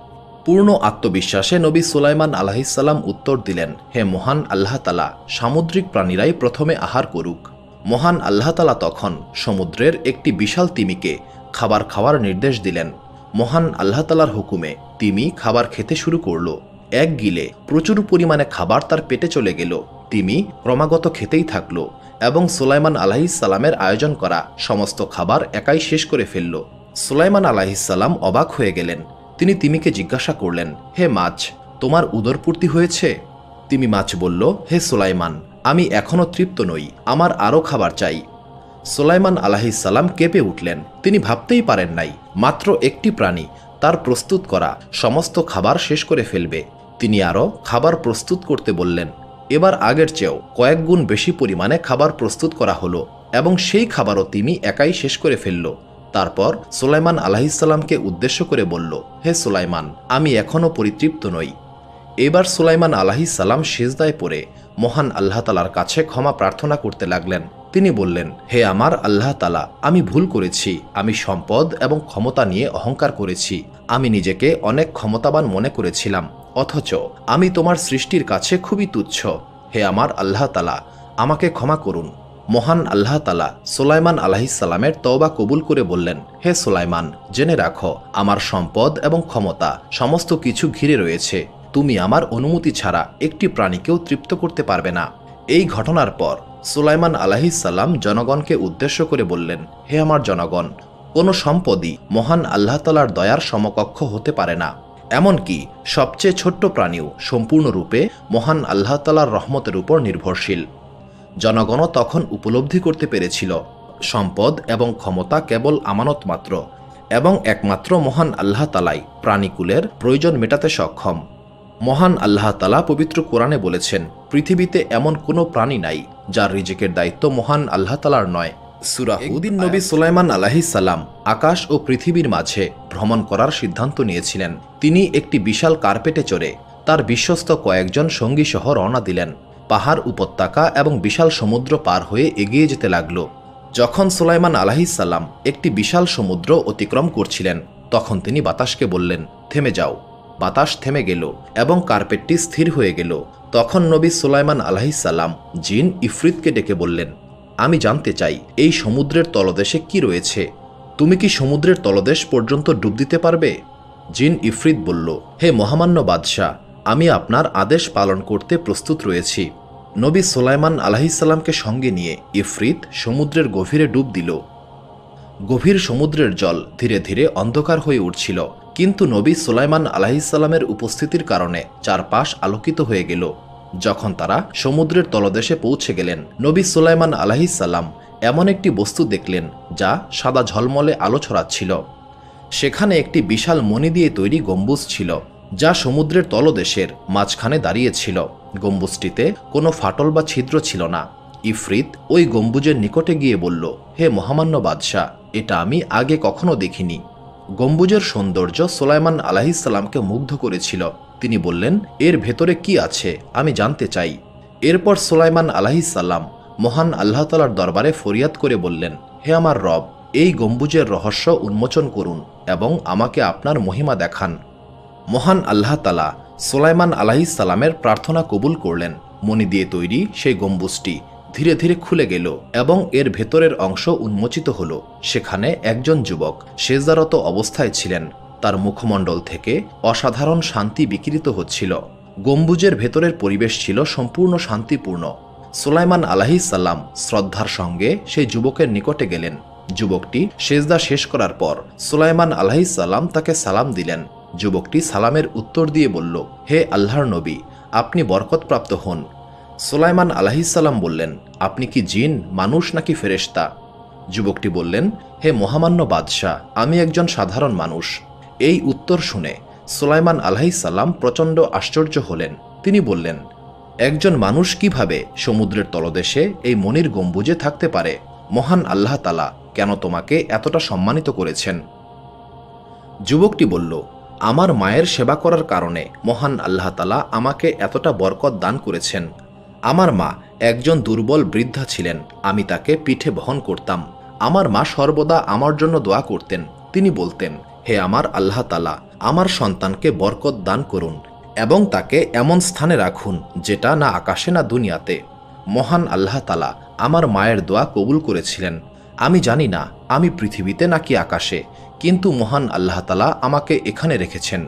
পূর্ণ আত্মবিশ্বাসে নবী সুলাইমান আলাইহিস সালাম উত্তর দিলেন, হে মহান আল্লাহ তাআলা, সামুদ্রিক প্রাণীরাই প্রথমে আহার করুক। মহান আল্লাহ তাআলা তখন সমুদ্রের একটি বিশাল তিমিকে খাবার খাওয়ার নির্দেশ দিলেন। মহান আল্লাহ তাআলার হুকুমে তিমি খাবার খেতে শুরু করল। এক গিলে প্রচুর পরিমাণে খাবার তার পেটে চলে গেল। তিমি ক্রমাগত খেতেই থাকল এবং সুলাইমান আলাইহিস সালামের আয়োজন করা সমস্ত খাবার একাই শেষ করে ফেলল। সুলাইমান আলাইহিস সালাম অবাক হয়ে গেলেন। তিনি তিমিকে জিজ্ঞাসা করলেন, হে মাছ, তোমার উদরপূর্তি হয়েছে? তিমি মাছ বলল, হে সুলাইমান, আমি এখনও তৃপ্ত নই, আমার আরও খাবার চাই। সুলাইমান আলাইহিস সালাম কেঁপে উঠলেন। তিনি ভাবতেই পারেন নাই মাত্র একটি প্রাণী তার প্রস্তুত করা সমস্ত খাবার শেষ করে ফেলবে। তিনি আরও খাবার প্রস্তুত করতে বললেন। এবার আগের চেয়েও কয়েক গুণ বেশি পরিমাণে খাবার প্রস্তুত করা হলো এবং সেই খাবারও তিনি একাই শেষ করে ফেলল। তারপর সুলাইমান আলাইহিস সালামকে উদ্দেশ্য করে বলল, হে সুলাইমান, আমি এখনও পরিতৃপ্ত নই। এবার সুলাইমান আলাইহিস সালাম সিজদায় পড়ে মহান আল্লাহ তাআলার কাছে ক্ষমা প্রার্থনা করতে লাগলেন। তিনি বললেন, হে আমার আল্লাহ তাআলা, আমি ভুল করেছি। আমি সম্পদ এবং ক্ষমতা নিয়ে অহংকার করেছি। আমি নিজেকে অনেক ক্ষমতাবান মনে করেছিলাম, অথচ আমি তোমার সৃষ্টির কাছে খুবই তুচ্ছ। হে আমার আল্লাহ তাআলা, আমাকে ক্ষমা করুন। মহান আল্লাহ তাআলা সুলাইমান আলাইহিসসালামের তওবা কবুল করে বললেন, হে সুলাইমান, জেনে রাখো আমার সম্পদ এবং ক্ষমতা সমস্ত কিছু ঘিরে রয়েছে। তুমি আমার অনুমতি ছাড়া একটি প্রাণীকেও তৃপ্ত করতে পারবে না। এই ঘটনার পর সুলাইমান আলাইহিসসালাম জনগণকে উদ্দেশ্য করে বললেন, হে আমার জনগণ, কোনো সম্পদই মহান আল্লাহ তাআলার দয়ার সমকক্ষ হতে পারে না। এমনকি সবচেয়ে ছোট্ট প্রাণীও সম্পূর্ণরূপে মহান আল্লাহ তাআলার রহমতের উপর নির্ভরশীল। জনগণও তখন উপলব্ধি করতে পেরেছিল সম্পদ এবং ক্ষমতা কেবল আমানত মাত্র এবং একমাত্র মহান আল্লাহ তাআলাই প্রাণীকুলের প্রয়োজন মেটাতে সক্ষম। মহান আল্লাহ তাআলা পবিত্র কোরআনে বলেছেন, পৃথিবীতে এমন কোনো প্রাণী নাই যার রিজিকের দায়িত্ব মহান আল্লাহ তাআলার নয়। সূরা হুদ। নবী সুলাইমান আলাইহিসসালাম আকাশ ও পৃথিবীর মাঝে ভ্রমণ করার সিদ্ধান্ত নিয়েছিলেন। তিনি একটি বিশাল কার্পেটে চড়ে তার বিশ্বস্ত কয়েকজন সঙ্গী সহ রওনা দিলেন। পাহাড়, উপত্যকা এবং বিশাল সমুদ্র পার হয়ে এগিয়ে যেতে লাগল। যখন সুলাইমান আলাইহিসসালাম একটি বিশাল সমুদ্র অতিক্রম করছিলেন, তখন তিনি বাতাসকে বললেন, থেমে যাও। বাতাস থেমে গেল এবং কার্পেটটি স্থির হয়ে গেল। তখন নবী সুলাইমান আলাইহিসসালাম জিন ইফরিতকে ডেকে বললেন, আমি জানতে চাই এই সমুদ্রের তলদেশে কি রয়েছে। তুমি কি সমুদ্রের তলদেশ পর্যন্ত ডুব দিতে পারবে? জিন ইফরিত বলল, হে মহামান্য বাদশাহ, আমি আপনার আদেশ পালন করতে প্রস্তুত রয়েছি। নবী সুলাইমান আলাইহিসসালামকে সঙ্গে নিয়ে ইফরিত সমুদ্রের গভীরে ডুব দিল। গভীর সমুদ্রের জল ধীরে ধীরে অন্ধকার হয়ে উঠছিল, কিন্তু নবী সুলাইমান আলাইহিসসালামের উপস্থিতির কারণে চারপাশ আলোকিত হয়ে গেল। যখন তারা সমুদ্রের তলদেশে পৌঁছে গেলেন, নবী সুলাইমান আলাইহিসসালাম এমন একটি বস্তু দেখলেন যা সাদা ঝলমলে আলো ছড়াচ্ছিল। সেখানে একটি বিশাল মণি দিয়ে তৈরি গম্বুজ ছিল, যা সমুদ্রের তলদেশের মাঝখানে দাঁড়িয়েছিল। গম্বুজটিতে কোনো ফাটল বা ছিদ্র ছিল না। ইফরিত ওই গম্বুজের নিকটে গিয়ে বলল, হে মহামান্য বাদশাহ, এটা আমি আগে কখনো দেখিনি। গম্বুজের সৌন্দর্য সুলাইমান আলাইহিসসালামকে মুগ্ধ করেছিল। তিনি বললেন, এর ভেতরে কি আছে আমি জানতে চাই। এরপর সুলাইমান আলাইহিসসালাম মহান আল্লাহ তাআলার দরবারে ফরিয়াদ করে বললেন, হে আমার রব, এই গম্বুজের রহস্য উন্মোচন করুন এবং আমাকে আপনার মহিমা দেখান। মহান আল্লাহ তাআলা সুলাইমান আলাইহিসসালামের প্রার্থনা কবুল করলেন। মণি দিয়ে তৈরি সেই গম্বুজটি ধীরে ধীরে খুলে গেল এবং এর ভেতরের অংশ উন্মোচিত হল। সেখানে একজন যুবক সেজদারত অবস্থায় ছিলেন। তার মুখমণ্ডল থেকে অসাধারণ শান্তি বিকিরিত হচ্ছিল। গম্বুজের ভেতরের পরিবেশ ছিল সম্পূর্ণ শান্তিপূর্ণ। সুলাইমান আলাইহিসসালাম শ্রদ্ধার সঙ্গে সেই যুবকের নিকটে গেলেন। যুবকটি সেজদা শেষ করার পর সুলাইমান আলাইহিসসালাম তাকে সালাম দিলেন। যুবকটি সালামের উত্তর দিয়ে বলল, হে আল্লাহর নবী, আপনি বরকতপ্রাপ্ত হন। সুলাইমান আলাইহিসসালাম বললেন, আপনি কি জিন, মানুষ নাকি ফেরেশতা? যুবকটি বললেন, হে মহামান্য বাদশাহ, আমি একজন সাধারণ মানুষ। এই উত্তর শুনে সুলাইমান আলাইহিসসালাম প্রচণ্ড আশ্চর্য হলেন। তিনি বললেন, একজন মানুষ কিভাবে সমুদ্রের তলদেশে এই মণির গম্বুজে থাকতে পারে? মহান আল্লাহ তাআলা কেন তোমাকে এতটা সম্মানিত করেছেন? যুবকটি বলল, আমার মায়ের সেবা করার কারণে মহান আল্লাহ তাআলা আমাকে এতটা বরকত দান করেছেন। আমার মা একজন দুর্বল বৃদ্ধা ছিলেন। আমি তাকে পিঠে বহন করতাম। আমার মা সর্বদা আমার জন্য দোয়া করতেন। তিনি বলতেন, হে আমার আল্লাহ তাআলা, আমার সন্তানকে বরকত দান করুন এবং তাকে এমন স্থানে রাখুন যেটা না আকাশে না দুনিয়াতে। মহান আল্লাহ তাআলা আমার মায়ের দোয়া কবুল করেছিলেন। আমি জানি না আমি পৃথিবীতে নাকি আকাশে, কিন্তু মহান আল্লাহ তাআলা আমাকে এখানে রেখেছেন।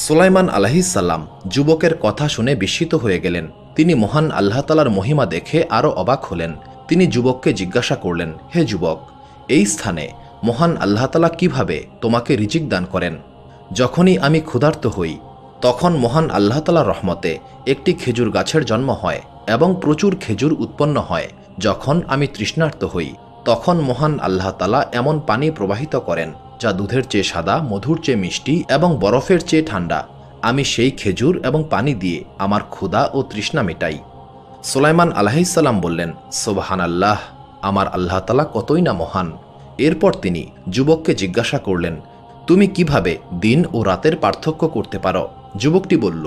সুলাইমান আলাইহিসসালাম যুবকের কথা শুনে বিস্মিত হয়ে গেলেন। তিনি মহান আল্লাহ তাআলার মহিমা দেখে আরও অবাক হলেন। তিনি যুবককে জিজ্ঞাসা করলেন, হে যুবক, এই স্থানে মহান আল্লাহ তাআলা কিভাবে তোমাকে রিজিক দান করেন? যখনই আমি ক্ষুধার্ত হই, তখন মহান আল্লাহ তাআলার রহমতে একটি খেজুর গাছের জন্ম হয় এবং প্রচুর খেজুর উৎপন্ন হয়। যখন আমি তৃষ্ণার্ত হই, তখন মহান আল্লাহ তাআলা এমন পানি প্রবাহিত করেন যা দুধের চেয়ে সাদা, মধুর চেয়ে মিষ্টি এবং বরফের চেয়ে ঠান্ডা। আমি সেই খেজুর এবং পানি দিয়ে আমার ক্ষুধা ও তৃষ্ণা মেটাই। সুলাইমান আলাইহিসসালাম বললেন, সুবহানাল্লাহ, আমার আল্লাহ তাআলা কতই না মহান। এরপর তিনি যুবককে জিজ্ঞাসা করলেন, তুমি কিভাবে দিন ও রাতের পার্থক্য করতে পারো? যুবকটি বলল,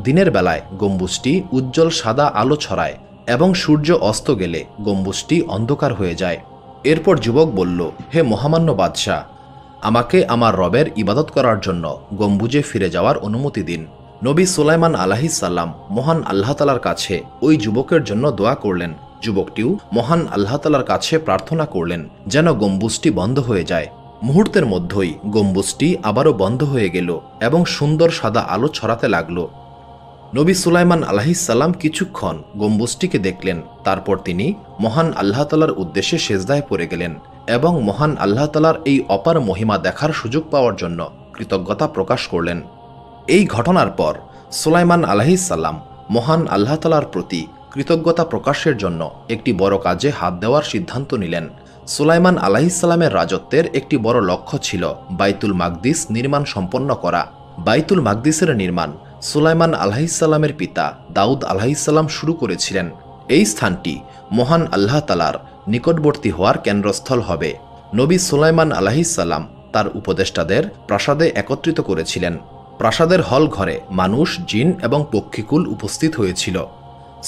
দিনের বেলায় গম্বুজটি উজ্জ্বল সাদা আলো ছড়ায় এবং সূর্য অস্ত গেলে গম্বুজটি অন্ধকার হয়ে যায়। এরপর যুবক বলল, হে মহামান্য বাদশাহ, আমাকে আমার রবের ইবাদত করার জন্য গম্বুজে ফিরে যাওয়ার অনুমতি দিন। নবী সুলাইমান আলাইহিসসালাম মহান আল্লাহ তাআলার কাছে ওই যুবকের জন্য দোয়া করলেন যুবকটিও মহান আল্লাহ তাআলার কাছে প্রার্থনা করলেন যেন গম্বুজটি বন্ধ হয়ে যায়। মুহূর্তের মধ্যেই গম্বুজটি আবারও বন্ধ হয়ে গেল এবং সুন্দর সাদা আলো ছড়াতে লাগল। নবী সুলাইমান আলাইহিসসালাম কিছুক্ষণ গম্বুজটিকে দেখলেন। তারপর তিনি মহান আল্লাহ তাআলার উদ্দেশ্যে সেজদায় পড়ে গেলেন এবং মহান আল্লাহ তাআলার এই অপার মহিমা দেখার সুযোগ পাওয়ার জন্য কৃতজ্ঞতা প্রকাশ করলেন। এই ঘটনার পর সুলাইমান আলাইহিসসালাম মহান আল্লাহ তাআলার প্রতি কৃতজ্ঞতা প্রকাশের জন্য একটি বড় কাজে হাত দেওয়ার সিদ্ধান্ত নিলেন। সুলাইমান আলাইহিসসালামের রাজত্বের একটি বড় লক্ষ্য ছিল বাইতুল মাকদিস নির্মাণ সম্পন্ন করা। বাইতুল মাকদিসের নির্মাণ সুলাইমান আলাইহিসসালামের পিতা দাউদ আলাইহিসসালাম শুরু করেছিলেন। এই স্থানটি মহান আল্লাহ তাআলার নিকটবর্তী হওয়ার কেন্দ্রস্থল হবে। নবী সুলাইমান আলাইহিসসালাম তার উপদেষ্টাদের প্রাসাদে একত্রিত করেছিলেন। প্রাসাদের হল ঘরে মানুষ, জিন এবং পক্ষীকুল উপস্থিত হয়েছিল।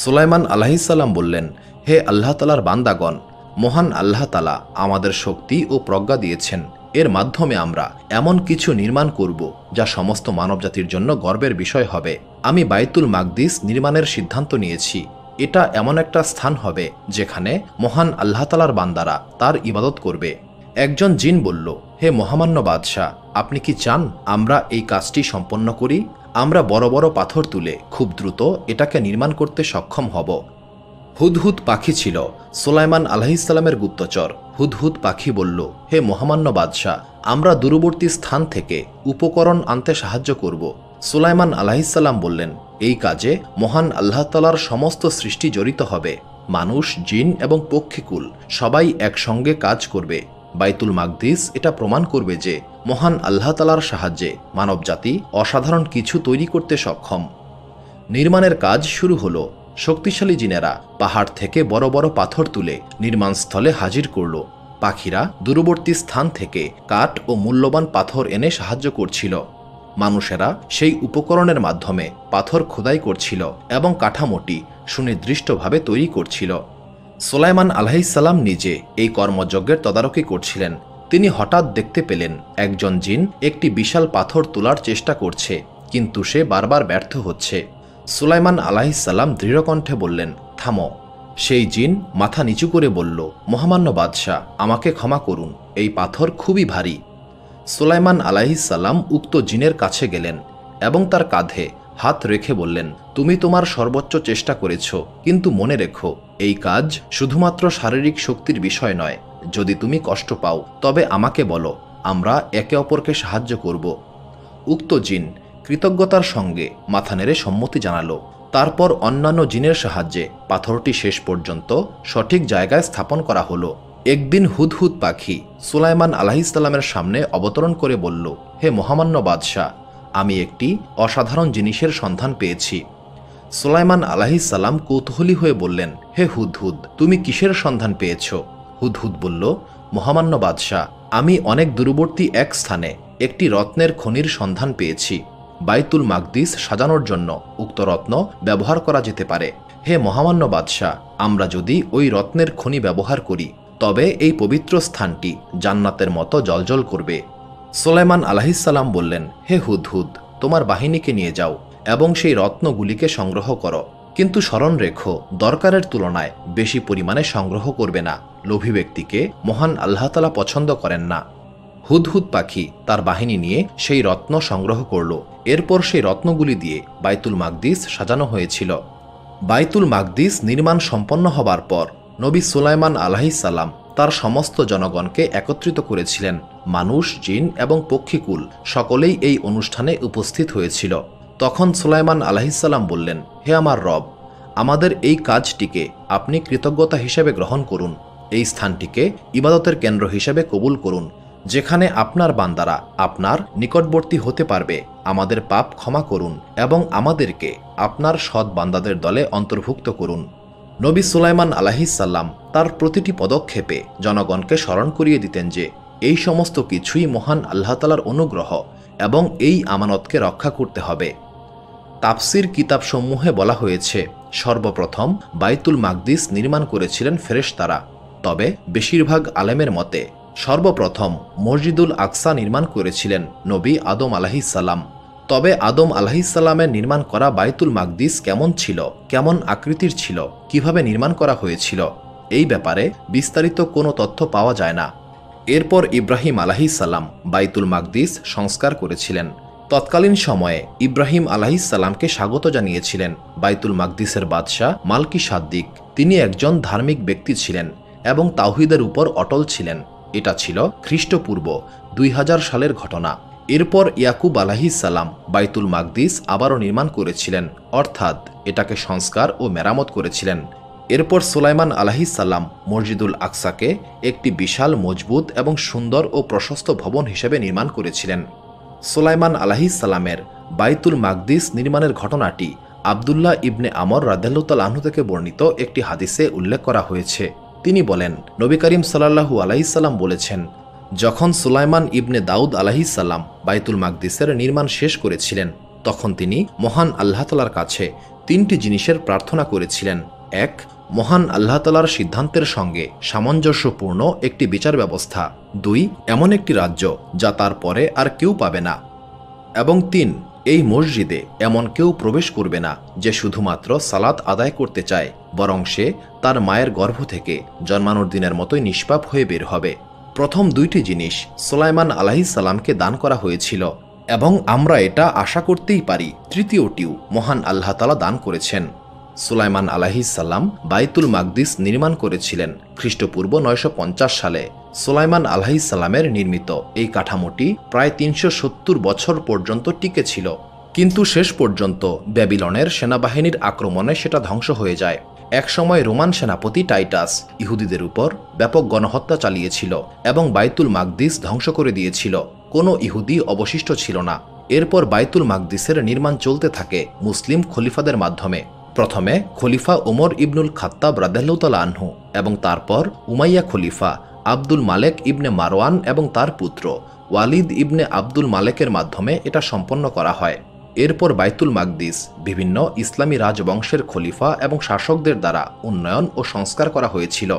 সুলাইমান আলাইহিসসালাম বললেন, হে আল্লাহ তাআলার বান্দাগণ, মহান আল্লাহ তাআলা আমাদের শক্তি ও প্রজ্ঞা দিয়েছেন। এর মাধ্যমে আমরা এমন কিছু নির্মাণ করব যা সমস্ত মানবজাতির জন্য গর্বের বিষয় হবে। আমি বাইতুল মাকদিস নির্মাণের সিদ্ধান্ত নিয়েছি। এটা এমন একটা স্থান হবে যেখানে মহান আল্লাহ তাআলার বান্দারা তার ইবাদত করবে। একজন জিন বলল, হে মহামান্য বাদশাহ, আপনি কি চান আমরা এই কাজটি সম্পন্ন করি? আমরা বড় বড় পাথর তুলে খুব দ্রুত এটাকে নির্মাণ করতে সক্ষম হব। হুদহুদ পাখি ছিল সুলাইমান আলাইহিসসালামের গুপ্তচর। হুদহুদ পাখি বলল, হে মহামান্য বাদশাহ, আমরা দূরবর্তী স্থান থেকে উপকরণ আনতে সাহায্য করব। সুলাইমান আলাইহিসসালাম বললেন, এই কাজে মহান আল্লাহ তাআলার সমস্ত সৃষ্টি জড়িত হবে। মানুষ, জিন এবং পক্ষীকুল সবাই একসঙ্গে কাজ করবে। বাইতুল মাকদিস এটা প্রমাণ করবে যে মহান আল্লাহ তাআলার সাহায্যে মানবজাতি অসাধারণ কিছু তৈরি করতে সক্ষম। নির্মাণের কাজ শুরু হলো। শক্তিশালী জিনেরা পাহাড় থেকে বড় বড় পাথর তুলে নির্মাণস্থলে হাজির করল। পাখিরা দূরবর্তী স্থান থেকে কাঠ ও মূল্যবান পাথর এনে সাহায্য করছিল। মানুষেরা সেই উপকরণের মাধ্যমে পাথর খোদাই করছিল এবং কাঠামোটি সুনির্দিষ্টভাবে তৈরি করছিল। সুলাইমান আলাইহিসসালাম নিজে এই কর্মযজ্ঞের তদারকি করছিলেন। তিনি হঠাৎ দেখতে পেলেন একজন জিন একটি বিশাল পাথর তোলার চেষ্টা করছে, কিন্তু সে বারবার ব্যর্থ হচ্ছে। সুলাইমান আলাইহিসসালাম দৃঢ়কণ্ঠে বললেন, থামো। সেই জিন মাথা নিচু করে বলল, মহামান্য বাদশাহ, আমাকে ক্ষমা করুন, এই পাথর খুবই ভারী। সুলাইমান আলাইহিসসালাম উক্ত জিনের কাছে গেলেন এবং তার কাঁধে হাত রেখে বললেন, তুমি তোমার সর্বোচ্চ চেষ্টা করেছ, কিন্তু মনে রেখো এই কাজ শুধুমাত্র শারীরিক শক্তির বিষয় নয়। যদি তুমি কষ্ট পাও তবে আমাকে বলো, আমরা একে অপরকে সাহায্য করব। উক্ত জিন কৃতজ্ঞতার সঙ্গে মাথা নেড়ে সম্মতি জানালো। তারপর অন্যান্য জিনের সাহায্যে পাথরটি শেষ পর্যন্ত সঠিক জায়গায় স্থাপন করা হলো। একদিন হুদহুদ পাখি সুলাইমান আলাইহিসসালামের সামনে অবতরণ করে বলল, হে মহামান্য বাদশাহ, আমি একটি অসাধারণ জিনিসের সন্ধান পেয়েছি। সুলাইমান আলাইহিসসালাম কৌতূহলী হয়ে বললেন, হে হুদহুদ, তুমি কিসের সন্ধান পেয়েছ? হুদহুদ বলল, মহামান্য বাদশাহ, আমি অনেক দূরবর্তী এক স্থানে একটি রত্নের খনির সন্ধান পেয়েছি। বাইতুল মাকদিস সাজানোর জন্য উক্ত রত্ন ব্যবহার করা যেতে পারে। হে মহামান্য বাদশাহ, আমরা যদি ওই রত্নের খনি ব্যবহার করি তবে এই পবিত্র স্থানটি জান্নাতের মতো জ্বলজ্বল করবে। সুলাইমান আলাইহিসসালাম বললেন, হে হুদহুদ, তোমার বাহিনীকে নিয়ে যাও এবং সেই রত্নগুলিকে সংগ্রহ করো, কিন্তু স্মরণ রেখো দরকারের তুলনায় বেশি পরিমাণে সংগ্রহ করবে না। লোভী ব্যক্তিকে মহান আল্লাহ তাআলা পছন্দ করেন না। হুদহুদ পাখি তার বাহিনী নিয়ে সেই রত্ন সংগ্রহ করল। এরপর সেই রত্নগুলি দিয়ে বাইতুল মাকদিস সাজানো হয়েছিল। বাইতুল মাকদিস নির্মাণ সম্পন্ন হবার পর নবী সুলাইমান আলাইহিসসালাম তার সমস্ত জনগণকে একত্রিত করেছিলেন। মানুষ, জিন এবং পক্ষীকুল সকলেই এই অনুষ্ঠানে উপস্থিত হয়েছিল। তখন সুলাইমান আলাইহিসসালাম বললেন, হে আমার রব, আমাদের এই কাজটিকে আপনি কৃতজ্ঞতা হিসেবে গ্রহণ করুন। এই স্থানটিকে ইবাদতের কেন্দ্র হিসেবে কবুল করুন, যেখানে আপনার বান্দারা আপনার নিকটবর্তী হতে পারবে। আমাদের পাপ ক্ষমা করুন এবং আমাদেরকে আপনার সৎ বান্দাদের দলে অন্তর্ভুক্ত করুন। নবী সুলাইমান আলাইহিসসালাম তার প্রতিটি পদক্ষেপে জনগণকে স্মরণ করিয়ে দিতেন যে এই সমস্ত কিছুই মহান আল্লাহ তাআলার অনুগ্রহ এবং এই আমানতকে রক্ষা করতে হবে। তাফসির কিতাবসমূহে বলা হয়েছে, সর্বপ্রথম বাইতুল মাকদিস নির্মাণ করেছিলেন ফেরেশতারা। তবে বেশিরভাগ আলেমের মতে সর্বপ্রথম মসজিদুল আকসা নির্মাণ করেছিলেন নবী আদম আলাইহিসসালাম। তবে আদম আলাইহিসসালামের নির্মাণ করা বাইতুল মাকদিস কেমন ছিল, কেমন আকৃতির ছিল, কিভাবে নির্মাণ করা হয়েছিল, এই ব্যাপারে বিস্তারিত কোনো তথ্য পাওয়া যায় না। এরপর ইব্রাহিম আলাইহিসসালাম বাইতুল মাকদিস সংস্কার করেছিলেন। তৎকালীন সময়ে ইব্রাহিম আলাইহিসসালামকে স্বাগত জানিয়েছিলেন বাইতুল মাকদিসের বাদশাহ মালকি সাদ্দিক। তিনি একজন ধার্মিক ব্যক্তি ছিলেন এবং তাওহীদের উপর অটল ছিলেন। এটা ছিল খ্রিস্টপূর্ব 2000 সালের ঘটনা। এরপর ইয়াকুব আলাইহিসসালাম বাইতুল মাকদিস আবারও নির্মাণ করেছিলেন, অর্থাৎ এটাকে সংস্কার ও মেরামত করেছিলেন। এরপর সুলাইমান আলাইহিসসালাম মসজিদুল আকসাকে একটি বিশাল, মজবুত এবং সুন্দর ও প্রশস্ত ভবন হিসেবে নির্মাণ করেছিলেন। সুলাইমান আলাইহিসসালামের বাইতুল মাকদিস নির্মাণের ঘটনাটি আবদুল্লাহ ইবনে আমর রাদিয়াল্লাহু তাআলা আনহু থেকে বর্ণিত একটি হাদিসে উল্লেখ করা হয়েছে। তিনি বলেন, নবী করিম সাল্লাল্লাহু আলাইহি সাল্লাম বলেছেন, যখন সুলাইমান ইবনে দাউদ আলাইহিসসালাম বাইতুল মাকদিসের নির্মাণ শেষ করেছিলেন, তখন তিনি মহান আল্লাহ তাআলার কাছে 3টি জিনিসের প্রার্থনা করেছিলেন। 1. মহান আল্লাহ তাআলার সিদ্ধান্তের সঙ্গে সামঞ্জস্যপূর্ণ একটি বিচার ব্যবস্থা। 2. এমন একটি রাজ্য যা তার পরে আর কেউ পাবে না। এবং 3. এই মসজিদে এমন কেউ প্রবেশ করবে না যে শুধুমাত্র সালাত আদায় করতে চায়, বরং সে তার মায়ের গর্ভ থেকে জন্মানোর দিনের মতোই নিষ্পাপ হয়ে বের হবে। প্রথম 2টি জিনিস সুলাইমান আলাইহিসসালামকে দান করা হয়েছিল এবং আমরা এটা আশা করতেই পারি তৃতীয়টিও মহান আল্লাহ তাআলা দান করেছেন। সুলাইমান আলাইহিসসালাম বাইতুল মাকদিস নির্মাণ করেছিলেন খ্রিস্টপূর্ব 950 সালে। সুলাইমান আলাইহিসসালামের নির্মিত এই কাঠামোটি প্রায় 370 বছর পর্যন্ত টিকে ছিল, কিন্তু শেষ পর্যন্ত ব্যাবিলনের সেনাবাহিনীর আক্রমণে সেটা ধ্বংস হয়ে যায়। একসময় রোমান সেনাপতি টাইটাস ইহুদিদের উপর ব্যাপক গণহত্যা চালিয়েছিল এবং বাইতুল মাকদিস ধ্বংস করে দিয়েছিল। কোনো ইহুদি অবশিষ্ট ছিল না। এরপর বাইতুল মাকদিসের নির্মাণ চলতে থাকে মুসলিম খলিফাদের মাধ্যমে। প্রথমে খলিফা ওমর ইবনুল খাত্তাব রাদিয়াল্লাহু তাআলা আনহু এবং তারপর উমাইয়া খলিফা আব্দুল মালেক ইবনে মারওয়ান এবং তার পুত্র ওয়ালিদ ইবনে আব্দুল মালেকের মাধ্যমে এটা সম্পন্ন করা হয়। এরপর বাইতুল মাকদিস বিভিন্ন ইসলামী রাজবংশের খলিফা এবং শাসকদের দ্বারা উন্নয়ন ও সংস্কার করা হয়েছিল।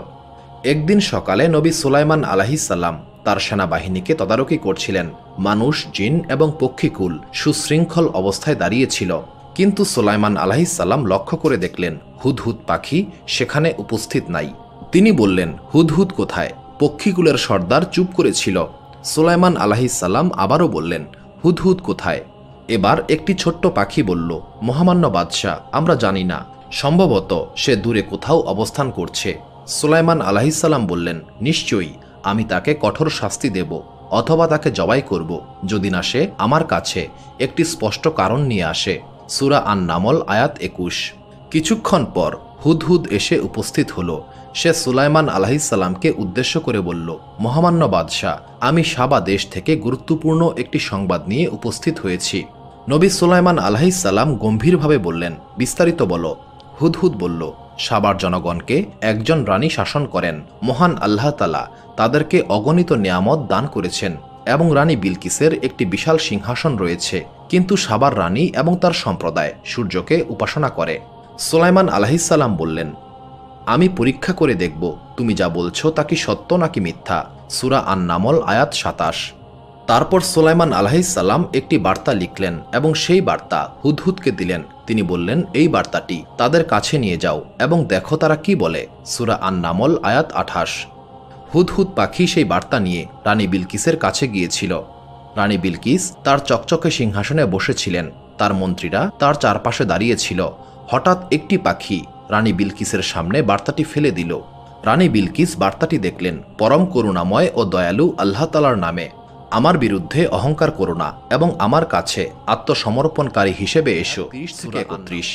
একদিন সকালে নবী সুলাইমান আলাইহিসসালাম তার সেনাবাহিনীকে তদারকি করছিলেন। মানুষ, জিন এবং পক্ষীকুল সুশৃঙ্খল অবস্থায় দাঁড়িয়েছিল, কিন্তু সুলাইমান আলাইহিসসালাম লক্ষ্য করে দেখলেন হুদহুদ পাখি সেখানে উপস্থিত নাই। তিনি বললেন, হুদহুদ কোথায়? পক্ষীকুলের সর্দার চুপ করেছিল। সুলাইমান আলাইহিসসালাম আবারও বললেন, হুদহুদ কোথায়? এবার একটি ছোট্ট পাখি বলল, মহামান্য বাদশাহ, আমরা জানি না, সম্ভবত সে দূরে কোথাও অবস্থান করছে। সুলাইমান আলাইহিসসালাম বললেন, নিশ্চয়ই আমি তাকে কঠোর শাস্তি দেব, অথবা তাকে জবাই করব, যদি না সে আমার কাছে একটি স্পষ্ট কারণ নিয়ে আসে। সূরা আন-নামল আয়াত 21। কিছুক্ষণ পর হুদহুদ এসে উপস্থিত হল। সে সুলাইমান আলাইহিসসালামকে উদ্দেশ্য করে বলল, মহামান্য বাদশাহ, আমি সাবা দেশ থেকে গুরুত্বপূর্ণ একটি সংবাদ নিয়ে উপস্থিত হয়েছি। নবী সুলাইমান আলাইহিসসালাম গম্ভীরভাবে বললেন, বিস্তারিত বলো। হুদহুদ বলল, সাবার জনগণকে একজন রানী শাসন করেন। মহান আল্লাহ তাআলা তাদেরকে অগণিত নেয়ামত দান করেছেন এবং রানী বিলকিসের একটি বিশাল সিংহাসন রয়েছে, কিন্তু সাবার রানী এবং তার সম্প্রদায় সূর্যকে উপাসনা করে। সুলাইমান আলাইহিসসালাম বললেন, আমি পরীক্ষা করে দেখব তুমি যা বলছো তা কি সত্য নাকি মিথ্যা। সূরা আন-নামল আয়াত 27। তারপর সুলাইমান আলাইহিসসালাম একটি বার্তা লিখলেন এবং সেই বার্তা হুদহুদকে দিলেন। তিনি বললেন, এই বার্তাটি তাদের কাছে নিয়ে যাও এবং দেখো তারা কি বলে। সূরা আন-নামল আয়াত 28। হুদহুদ পাখি সেই বার্তা নিয়ে রানী বিলকিসের কাছে গিয়েছিল। রানী বিলকিস তার চকচকে সিংহাসনে বসেছিলেন, তার মন্ত্রীরা তার চারপাশে দাঁড়িয়েছিল। হঠাৎ একটি পাখি রানী বিলকিসের সামনে বার্তাটি ফেলে দিল। রানী বিলকিস বার্তাটি দেখলেন, পরম করুণাময় ও দয়ালু আল্লাহ তাআলার নামে, আমার বিরুদ্ধে অহংকার করো না এবং আমার কাছে আত্মসমর্পণকারী হিসেবে এসো। 30-31।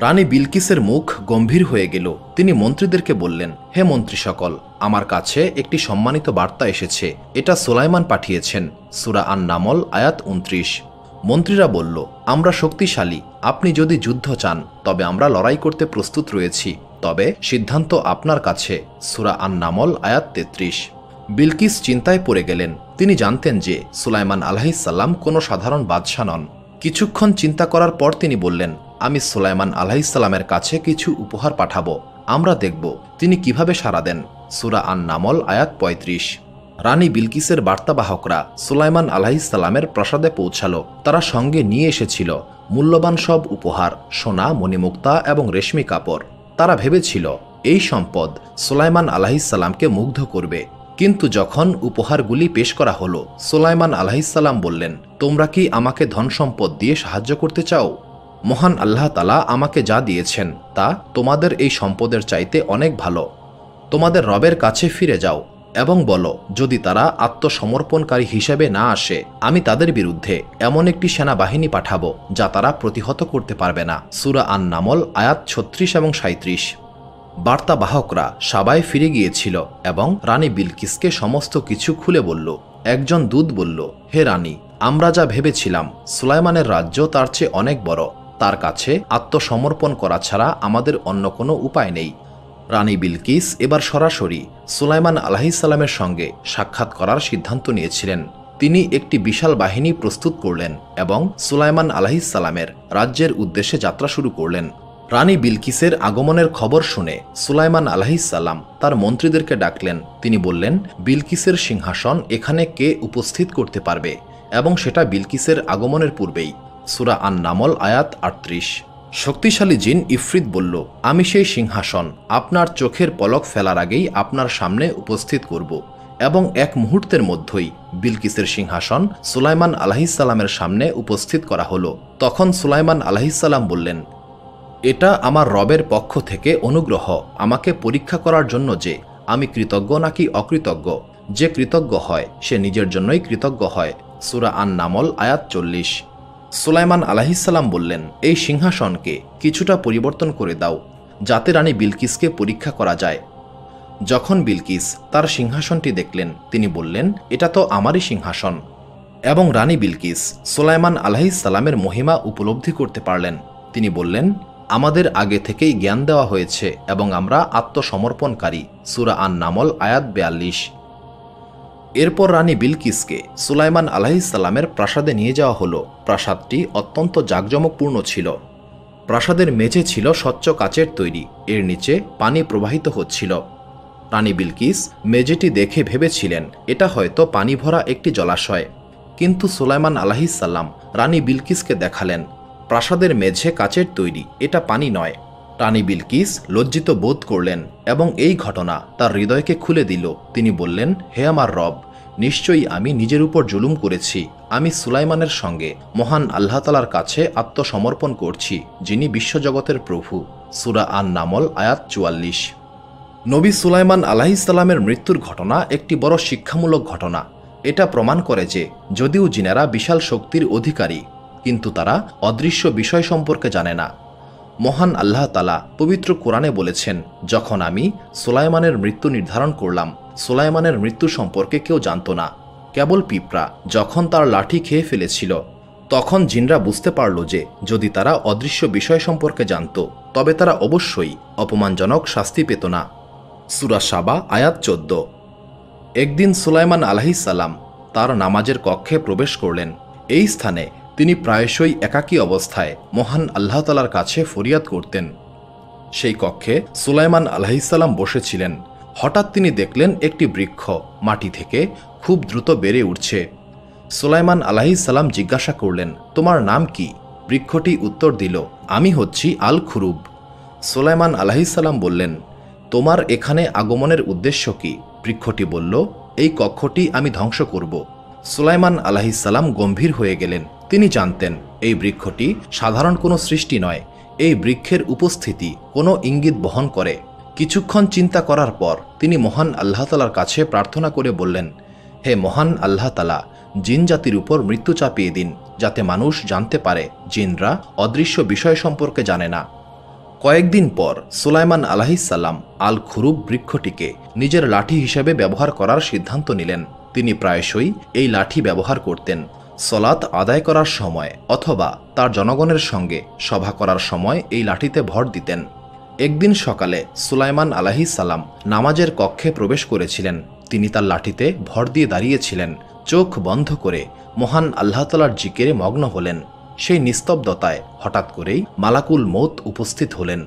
রানী বিলকিসের মুখ গম্ভীর হয়ে গেল। তিনি মন্ত্রীদেরকে বললেন, হে মন্ত্রী সকল, আমার কাছে একটি সম্মানিত বার্তা এসেছে, এটা সুলাইমান পাঠিয়েছেন। সূরা আন-নামল আয়াত 29। মন্ত্রীরা বলল, আমরা শক্তিশালী, আপনি যদি যুদ্ধ চান তবে আমরা লড়াই করতে প্রস্তুত রয়েছি, তবে সিদ্ধান্ত আপনার কাছে। সূরা আন-নামল আয়াত 33। বিলকিস চিন্তায় পড়ে গেলেন। তিনি জানতেন যে সুলাইমান আলাইহিসসালাম কোনো সাধারণ বাদশাহ নন। কিছুক্ষণ চিন্তা করার পর তিনি বললেন, আমি সুলাইমান আলাইহিসসালামের কাছে কিছু উপহার পাঠাবো, আমরা দেখব তিনি কিভাবে সাড়া দেন। সূরা আন-নামল আয়াত 35। রানী বিলকিসের বার্তাবাহকরা সুলাইমান আলাইহিসসালামের প্রাসাদে পৌঁছালো। তারা সঙ্গে নিয়ে এসেছিল মূল্যবান সব উপহার, সোনা, মণিমুক্তা এবং রেশমি কাপড়। তারা ভেবেছিল এই সম্পদ সুলাইমান আলাইহিসসালামকে মুগ্ধ করবে। কিন্তু যখন উপহারগুলি পেশ করা হলো, সুলাইমান আলাইহিসসালাম বললেন, তোমরা কি আমাকে ধন সম্পদ দিয়ে সাহায্য করতে চাও? মহান আল্লাহ তাআলা আমাকে যা দিয়েছেন তা তোমাদের এই সম্পদের চাইতে অনেক ভালো। তোমাদের রবের কাছে ফিরে যাও এবং বলো, যদি তারা আত্মসমর্পণকারী হিসেবে না আসে, আমি তাদের বিরুদ্ধে এমন একটি সেনাবাহিনী পাঠাবো যা তারা প্রতিহত করতে পারবে না। সূরা আন-নামল আয়াত 36 এবং 37। বার্তাবাহকরা সাবায় ফিরে গিয়েছিল এবং রানী বিলকিসকে সমস্ত কিছু খুলে বলল। একজন দূত বলল, হে রানী, আমরা যা ভেবেছিলাম সুলাইমানের রাজ্য তার চেয়ে অনেক বড়। তার কাছে আত্মসমর্পণ করা ছাড়া আমাদের অন্য কোনো উপায় নেই। রানী বিলকিস এবার সরাসরি সুলাইমান আলাইহিসসালামের সঙ্গে সাক্ষাৎ করার সিদ্ধান্ত নিয়েছিলেন। তিনি একটি বিশাল বাহিনী প্রস্তুত করলেন এবং সুলাইমান আলাইহিসসালামের রাজ্যের উদ্দেশ্যে যাত্রা শুরু করলেন। রানী বিলকিসের আগমনের খবর শুনে সুলাইমান আলাইহিসসালাম তার মন্ত্রীদেরকে ডাকলেন। তিনি বললেন, বিলকিসের সিংহাসন এখানে কে উপস্থিত করতে পারবে, এবং সেটা বিলকিসের আগমনের পূর্বেই। সূরা আন-নামল আয়াত 38। শক্তিশালী জিন ইফরিত বলল, আমি সেই সিংহাসন আপনার চোখের পলক ফেলার আগেই আপনার সামনে উপস্থিত করব। এবং এক মুহূর্তের মধ্যেই বিলকিসের সিংহাসন সুলাইমান আলাইহিসসালামের সামনে উপস্থিত করা হলো। তখন সুলাইমান আলাইহিসসালাম বললেন, এটা আমার রবের পক্ষ থেকে অনুগ্রহ আমাকে পরীক্ষা করার জন্য যে আমি কৃতজ্ঞ নাকি অকৃতজ্ঞ। যে কৃতজ্ঞ হয় সে নিজের জন্যই কৃতজ্ঞ হয়। সূরা আন-নামল আয়াত 40। সুলাইমান আলাইহিসসালাম বললেন, এই সিংহাসনকে কিছুটা পরিবর্তন করে দাও যাতে রানী বিলকিসকে পরীক্ষা করা যায়। যখন বিলকিস তার সিংহাসনটি দেখলেন, তিনি বললেন, এটা তো আমারই সিংহাসন। এবং রানী বিলকিস সুলাইমান আলাইহিসসালামের মহিমা উপলব্ধি করতে পারলেন। তিনি বললেন, আমাদের আগে থেকেই জ্ঞান দেওয়া হয়েছে এবং আমরা আত্মসমর্পণকারী। সূরা আন-নামল আয়াত 42। এরপর রানী বিলকিসকে সুলাইমান আলাইহিসসালামের প্রাসাদে নিয়ে যাওয়া হলো। প্রাসাদটি অত্যন্ত জাঁকজমকপূর্ণ ছিল। প্রাসাদের মেঝে ছিল স্বচ্ছ কাচের তৈরি, এর নিচে পানি প্রবাহিত হচ্ছিল। রানী বিলকিস মেঝেটি দেখে ভেবেছিলেন এটা হয়তো পানি ভরা একটি জলাশয়। কিন্তু সুলাইমান আলাইহিসসালাম রানী বিলকিসকে দেখালেন, প্রাসাদের মেঝে কাচের তৈরি, এটা পানি নয়। রানী বিলকিস লজ্জিত বোধ করলেন এবং এই ঘটনা তার হৃদয়কে খুলে দিল। তিনি বললেন, হে আমার রব, নিশ্চয়ই আমি নিজের উপর জুলুম করেছি। আমি সুলাইমানের সঙ্গে মহান আল্লাহ তাআলার কাছে আত্মসমর্পণ করছি, যিনি বিশ্বজগতের প্রভু। সূরা আন-নামল আয়াত 44। নবী সুলাইমান আলাইহিসসালামের মৃত্যুর ঘটনা একটি বড় শিক্ষামূলক ঘটনা। এটা প্রমাণ করে যে যদিও জিনেরা বিশাল শক্তির অধিকারী, কিন্তু তারা অদৃশ্য বিষয় সম্পর্কে জানে না। মহান আল্লাহ তাআলা পবিত্র কোরআনে বলেছেন, যখন আমি সুলাইমানের মৃত্যু নির্ধারণ করলাম, সুলাইমানের মৃত্যু সম্পর্কে কেউ জানত না, কেবল পিঁপড়া। যখন তার লাঠি খেয়ে ফেলেছিল, তখন জিনরা বুঝতে পারল যে যদি তারা অদৃশ্য বিষয় সম্পর্কে জানত, তবে তারা অবশ্যই অপমানজনক শাস্তি পেত না। সূরা সাবা আয়াত 14। একদিন সুলাইমান আলাইহিসসালাম তার নামাজের কক্ষে প্রবেশ করলেন। এই স্থানে তিনি প্রায়শই একাকী অবস্থায় মহান আল্লাহ তাআলার কাছে ফরিয়াদ করতেন। সেই কক্ষে সুলাইমান আলাইহিসসালাম বসেছিলেন। হঠাৎ তিনি দেখলেন একটি বৃক্ষ মাটি থেকে খুব দ্রুত বেড়ে উঠছে। সুলাইমান আলাইহিসসালাম জিজ্ঞাসা করলেন, তোমার নাম কি? বৃক্ষটি উত্তর দিল, আমি হচ্ছি আল খুরুব। সুলাইমান আলাইহিসসালাম বললেন, তোমার এখানে আগমনের উদ্দেশ্য কি? বৃক্ষটি বলল, এই কক্ষটি আমি ধ্বংস করব। সুলাইমান আলাইহিসসালাম গম্ভীর হয়ে গেলেন। তিনি জানতেন এই বৃক্ষটি সাধারণ কোনো সৃষ্টি নয়। এই বৃক্ষের উপস্থিতি কোনো ইঙ্গিত বহন করে। কিছুক্ষণ চিন্তা করার পর তিনি মহান আল্লাহ তাআলার কাছে প্রার্থনা করে বললেন, হে মহান আল্লাহ তাআলা, জিন জাতির উপর মৃত্যু চাপিয়ে দিন, যাতে মানুষ জানতে পারে জিনরা অদৃশ্য বিষয় সম্পর্কে জানে না। কয়েকদিন পর সুলাইমান আলাইহিসসালাম আল খুরুব বৃক্ষটিকে নিজের লাঠি হিসেবে ব্যবহার করার সিদ্ধান্ত নিলেন। তিনি প্রায়শই এই লাঠি ব্যবহার করতেন সলাত আদায় করার সময় অথবা তার জনগণের সঙ্গে সভা করার সময় এই লাঠিতে ভর দিতেন। একদিন সকালে সুলাইমান আলাইহিসসালাম নামাজের কক্ষে প্রবেশ করেছিলেন। তিনি তার লাঠিতে ভর দিয়ে দাঁড়িয়েছিলেন, চোখ বন্ধ করে মহান আল্লাহ তাআলার জিকিরে মগ্ন হলেন। সেই নিস্তব্ধতায় হঠাৎ করেই মালাকুল মৌত উপস্থিত হলেন।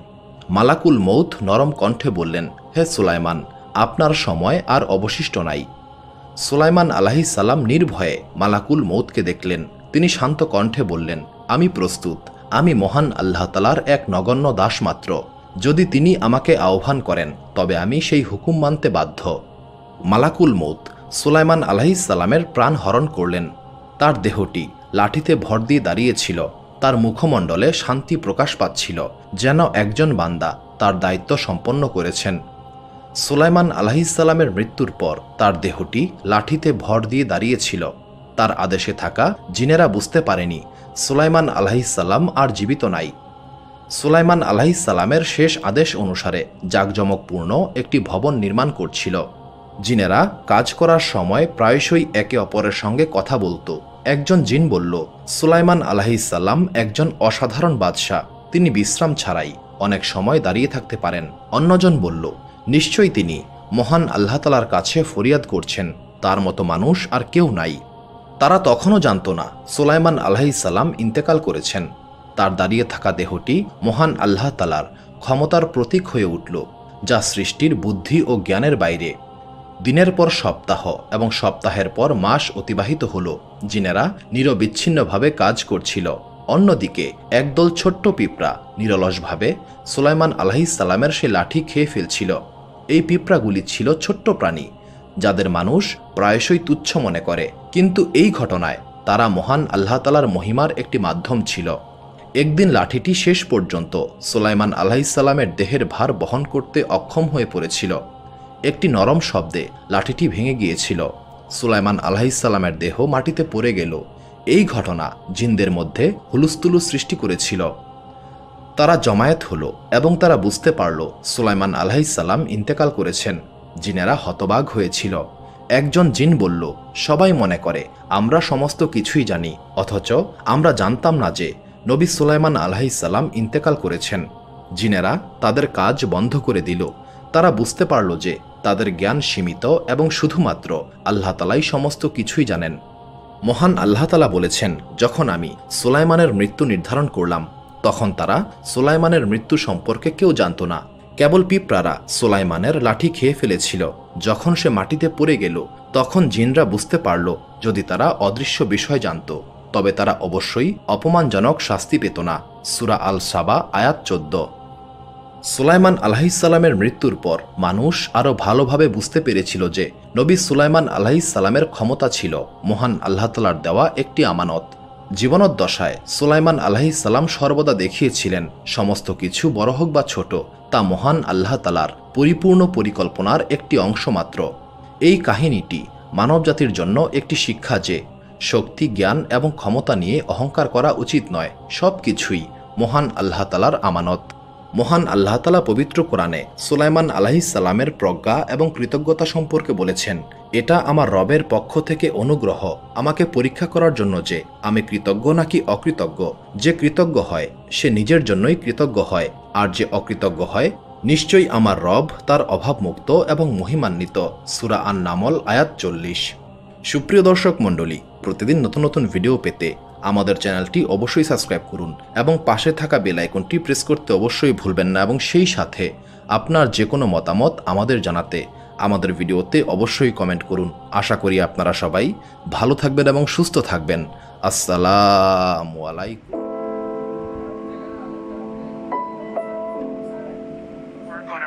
মালাকুল মৌত নরম কণ্ঠে বললেন, হে সুলাইমান, আপনার সময় আর অবশিষ্ট নাই। সুলাইমান আলাইহিস সালাম নির্ভয়ে মালাকুল মৌতকে দেখলেন। তিনি শান্ত কণ্ঠে বললেন, আমি প্রস্তুত। আমি মহান আল্লাহ তাআলার এক নগণ্য দাস মাত্র। যদি তিনি আমাকে আহ্বান করেন তবে আমি সেই হুকুম মানতে বাধ্য। মালাকুল মৌত সুলাইমান আলাইহিস সালামের প্রাণ হরণ করলেন। তার দেহটি লাঠিতে ভর দিয়ে দাঁড়িয়েছিল। তার মুখমণ্ডলে শান্তি প্রকাশ পাচ্ছিল, যেন একজন বান্দা তার দায়িত্ব সম্পন্ন করেছেন। সুলাইমান আলাইহিস সালামের মৃত্যুর পর তার দেহটি লাঠিতে ভর দিয়ে দাঁড়িয়েছিল। তার আদেশে থাকা জিনেরা বুঝতে পারেনি সুলাইমান আলাইহিস সালাম আর জীবিত নাই। সুলাইমান আলাইহিস সালামের শেষ আদেশ অনুসারে জাঁকজমকপূর্ণ একটি ভবন নির্মাণ করছিল। জিনেরা কাজ করার সময় প্রায়শই একে অপরের সঙ্গে কথা বলতো। একজন জিন বলল, সুলাইমান আলাইহিস সালাম একজন অসাধারণ বাদশাহ। তিনি বিশ্রাম ছাড়াই অনেক সময় দাঁড়িয়ে থাকতে পারেন। অন্যজন বলল, নিশ্চয়ই তিনি মহান আল্লাহ তাআলার কাছে ফরিয়াদ করছেন। তার মতো মানুষ আর কেউ নাই। তারা তখনও জানত না সুলাইমান আলাইহিস সালাম ইন্তেকাল করেছেন। তার দাঁড়িয়ে থাকা দেহটি মহান আল্লাহ তাআলার ক্ষমতার প্রতীক হয়ে উঠল, যা সৃষ্টির বুদ্ধি ও জ্ঞানের বাইরে। দিনের পর সপ্তাহ এবং সপ্তাহের পর মাস অতিবাহিত হল। জিনেরা নিরবিচ্ছিন্নভাবে কাজ করছিল। অন্যদিকে একদল ছোট্ট পিঁপড়া নিরলসভাবে সুলাইমান আলাইহিস সালামের সে লাঠি খেয়ে ফেলছিল। এই পিঁপড়াগুলি ছিল ছোট্ট প্রাণী, যাদের মানুষ প্রায়শই তুচ্ছ মনে করে, কিন্তু এই ঘটনায় তারা মহান আল্লাহ তাআলার মহিমার একটি মাধ্যম ছিল। একদিন লাঠিটি শেষ পর্যন্ত সুলাইমান আলাইহিস সালামের দেহের ভার বহন করতে অক্ষম হয়ে পড়েছিল। একটি নরম শব্দে লাঠিটি ভেঙে গিয়েছিল। সুলাইমান আলাইহিস সালামের দেহ মাটিতে পড়ে গেল। এই ঘটনা জিনদের মধ্যে হুলস্থুলু সৃষ্টি করেছিল। তারা জমায়েত হলো এবং তারা বুঝতে পারল সুলাইমান আলাইহিস সালাম ইন্তেকাল করেছেন। জিনেরা হতবাক হয়েছিল। একজন জিন বলল, সবাই মনে করে আমরা সমস্ত কিছুই জানি, অথচ আমরা জানতাম না যে নবী সুলাইমান আলাইহিস সালাম ইন্তেকাল করেছেন। জিনেরা তাদের কাজ বন্ধ করে দিল। তারা বুঝতে পারল যে তাদের জ্ঞান সীমিত এবং শুধুমাত্র আল্লাহ তাআলাই সমস্ত কিছুই জানেন। মহান আল্লাহ তাআলা বলেছেন, যখন আমি সুলাইমানের মৃত্যু নির্ধারণ করলাম তখন তারা সুলাইমানের মৃত্যু সম্পর্কে কেউ জানত না। কেবল পিঁপড়ারা সুলাইমানের লাঠি খেয়ে ফেলেছিল। যখন সে মাটিতে পড়ে গেল তখন জিনরা বুঝতে পারল যদি তারা অদৃশ্য বিষয় জানত তবে তারা অবশ্যই অপমানজনক শাস্তি পেত না। সূরা আল সাবা আয়াত 14। সুলাইমান আলাইহিস সালামের মৃত্যুর পর মানুষ আরও ভালোভাবে বুঝতে পেরেছিল যে নবী সুলাইমান আলাইহিস সালামের ক্ষমতা ছিল মহান আল্লাহ তাআলার দেওয়া একটি আমানত। জীবনোদ্দশায় সুলাইমান আলাইহিস সালাম সর্বদা দেখিয়েছিলেন সমস্ত কিছু বড় হোক বা ছোট, তা মহান আল্লাহ তাআলার পরিপূর্ণ পরিকল্পনার একটি অংশ মাত্র। এই কাহিনীটি মানবজাতির জন্য একটি শিক্ষা যে শক্তি, জ্ঞান এবং ক্ষমতা নিয়ে অহংকার করা উচিত নয়। সব কিছুই মহান আল্লাহ তাআলার আমানত। মহান আল্লাহ তাআলা পবিত্র কোরআনে সুলাইমান আলাইহিস সালামের প্রজ্ঞা এবং কৃতজ্ঞতা সম্পর্কে বলেছেন, এটা আমার রবের পক্ষ থেকে অনুগ্রহ আমাকে পরীক্ষা করার জন্য যে আমি কৃতজ্ঞ নাকি অকৃতজ্ঞ। যে কৃতজ্ঞ হয় সে নিজের জন্যই কৃতজ্ঞ হয়, আর যে অকৃতজ্ঞ হয় নিশ্চয়ই আমার রব তার অভাবমুক্ত এবং মহিমান্বিত। সূরা আন-নামল আয়াত 40। সুপ্রিয় দর্শক মণ্ডলী, প্রতিদিন নতুন নতুন ভিডিও পেতে আমাদের চ্যানেলটি অবশ্যই সাবস্ক্রাইব করুন এবং পাশে থাকা বেল আইকনটি প্রেস করতে অবশ্যই ভুলবেন না, এবং সেই সাথে আপনার যে কোনো মতামত আমাদের জানাতে আমাদের ভিডিওতে অবশ্যই কমেন্ট করুন। আশা করি আপনারা সবাই ভালো থাকবেন এবং সুস্থ থাকবেন। আসসালামু আলাইকুম।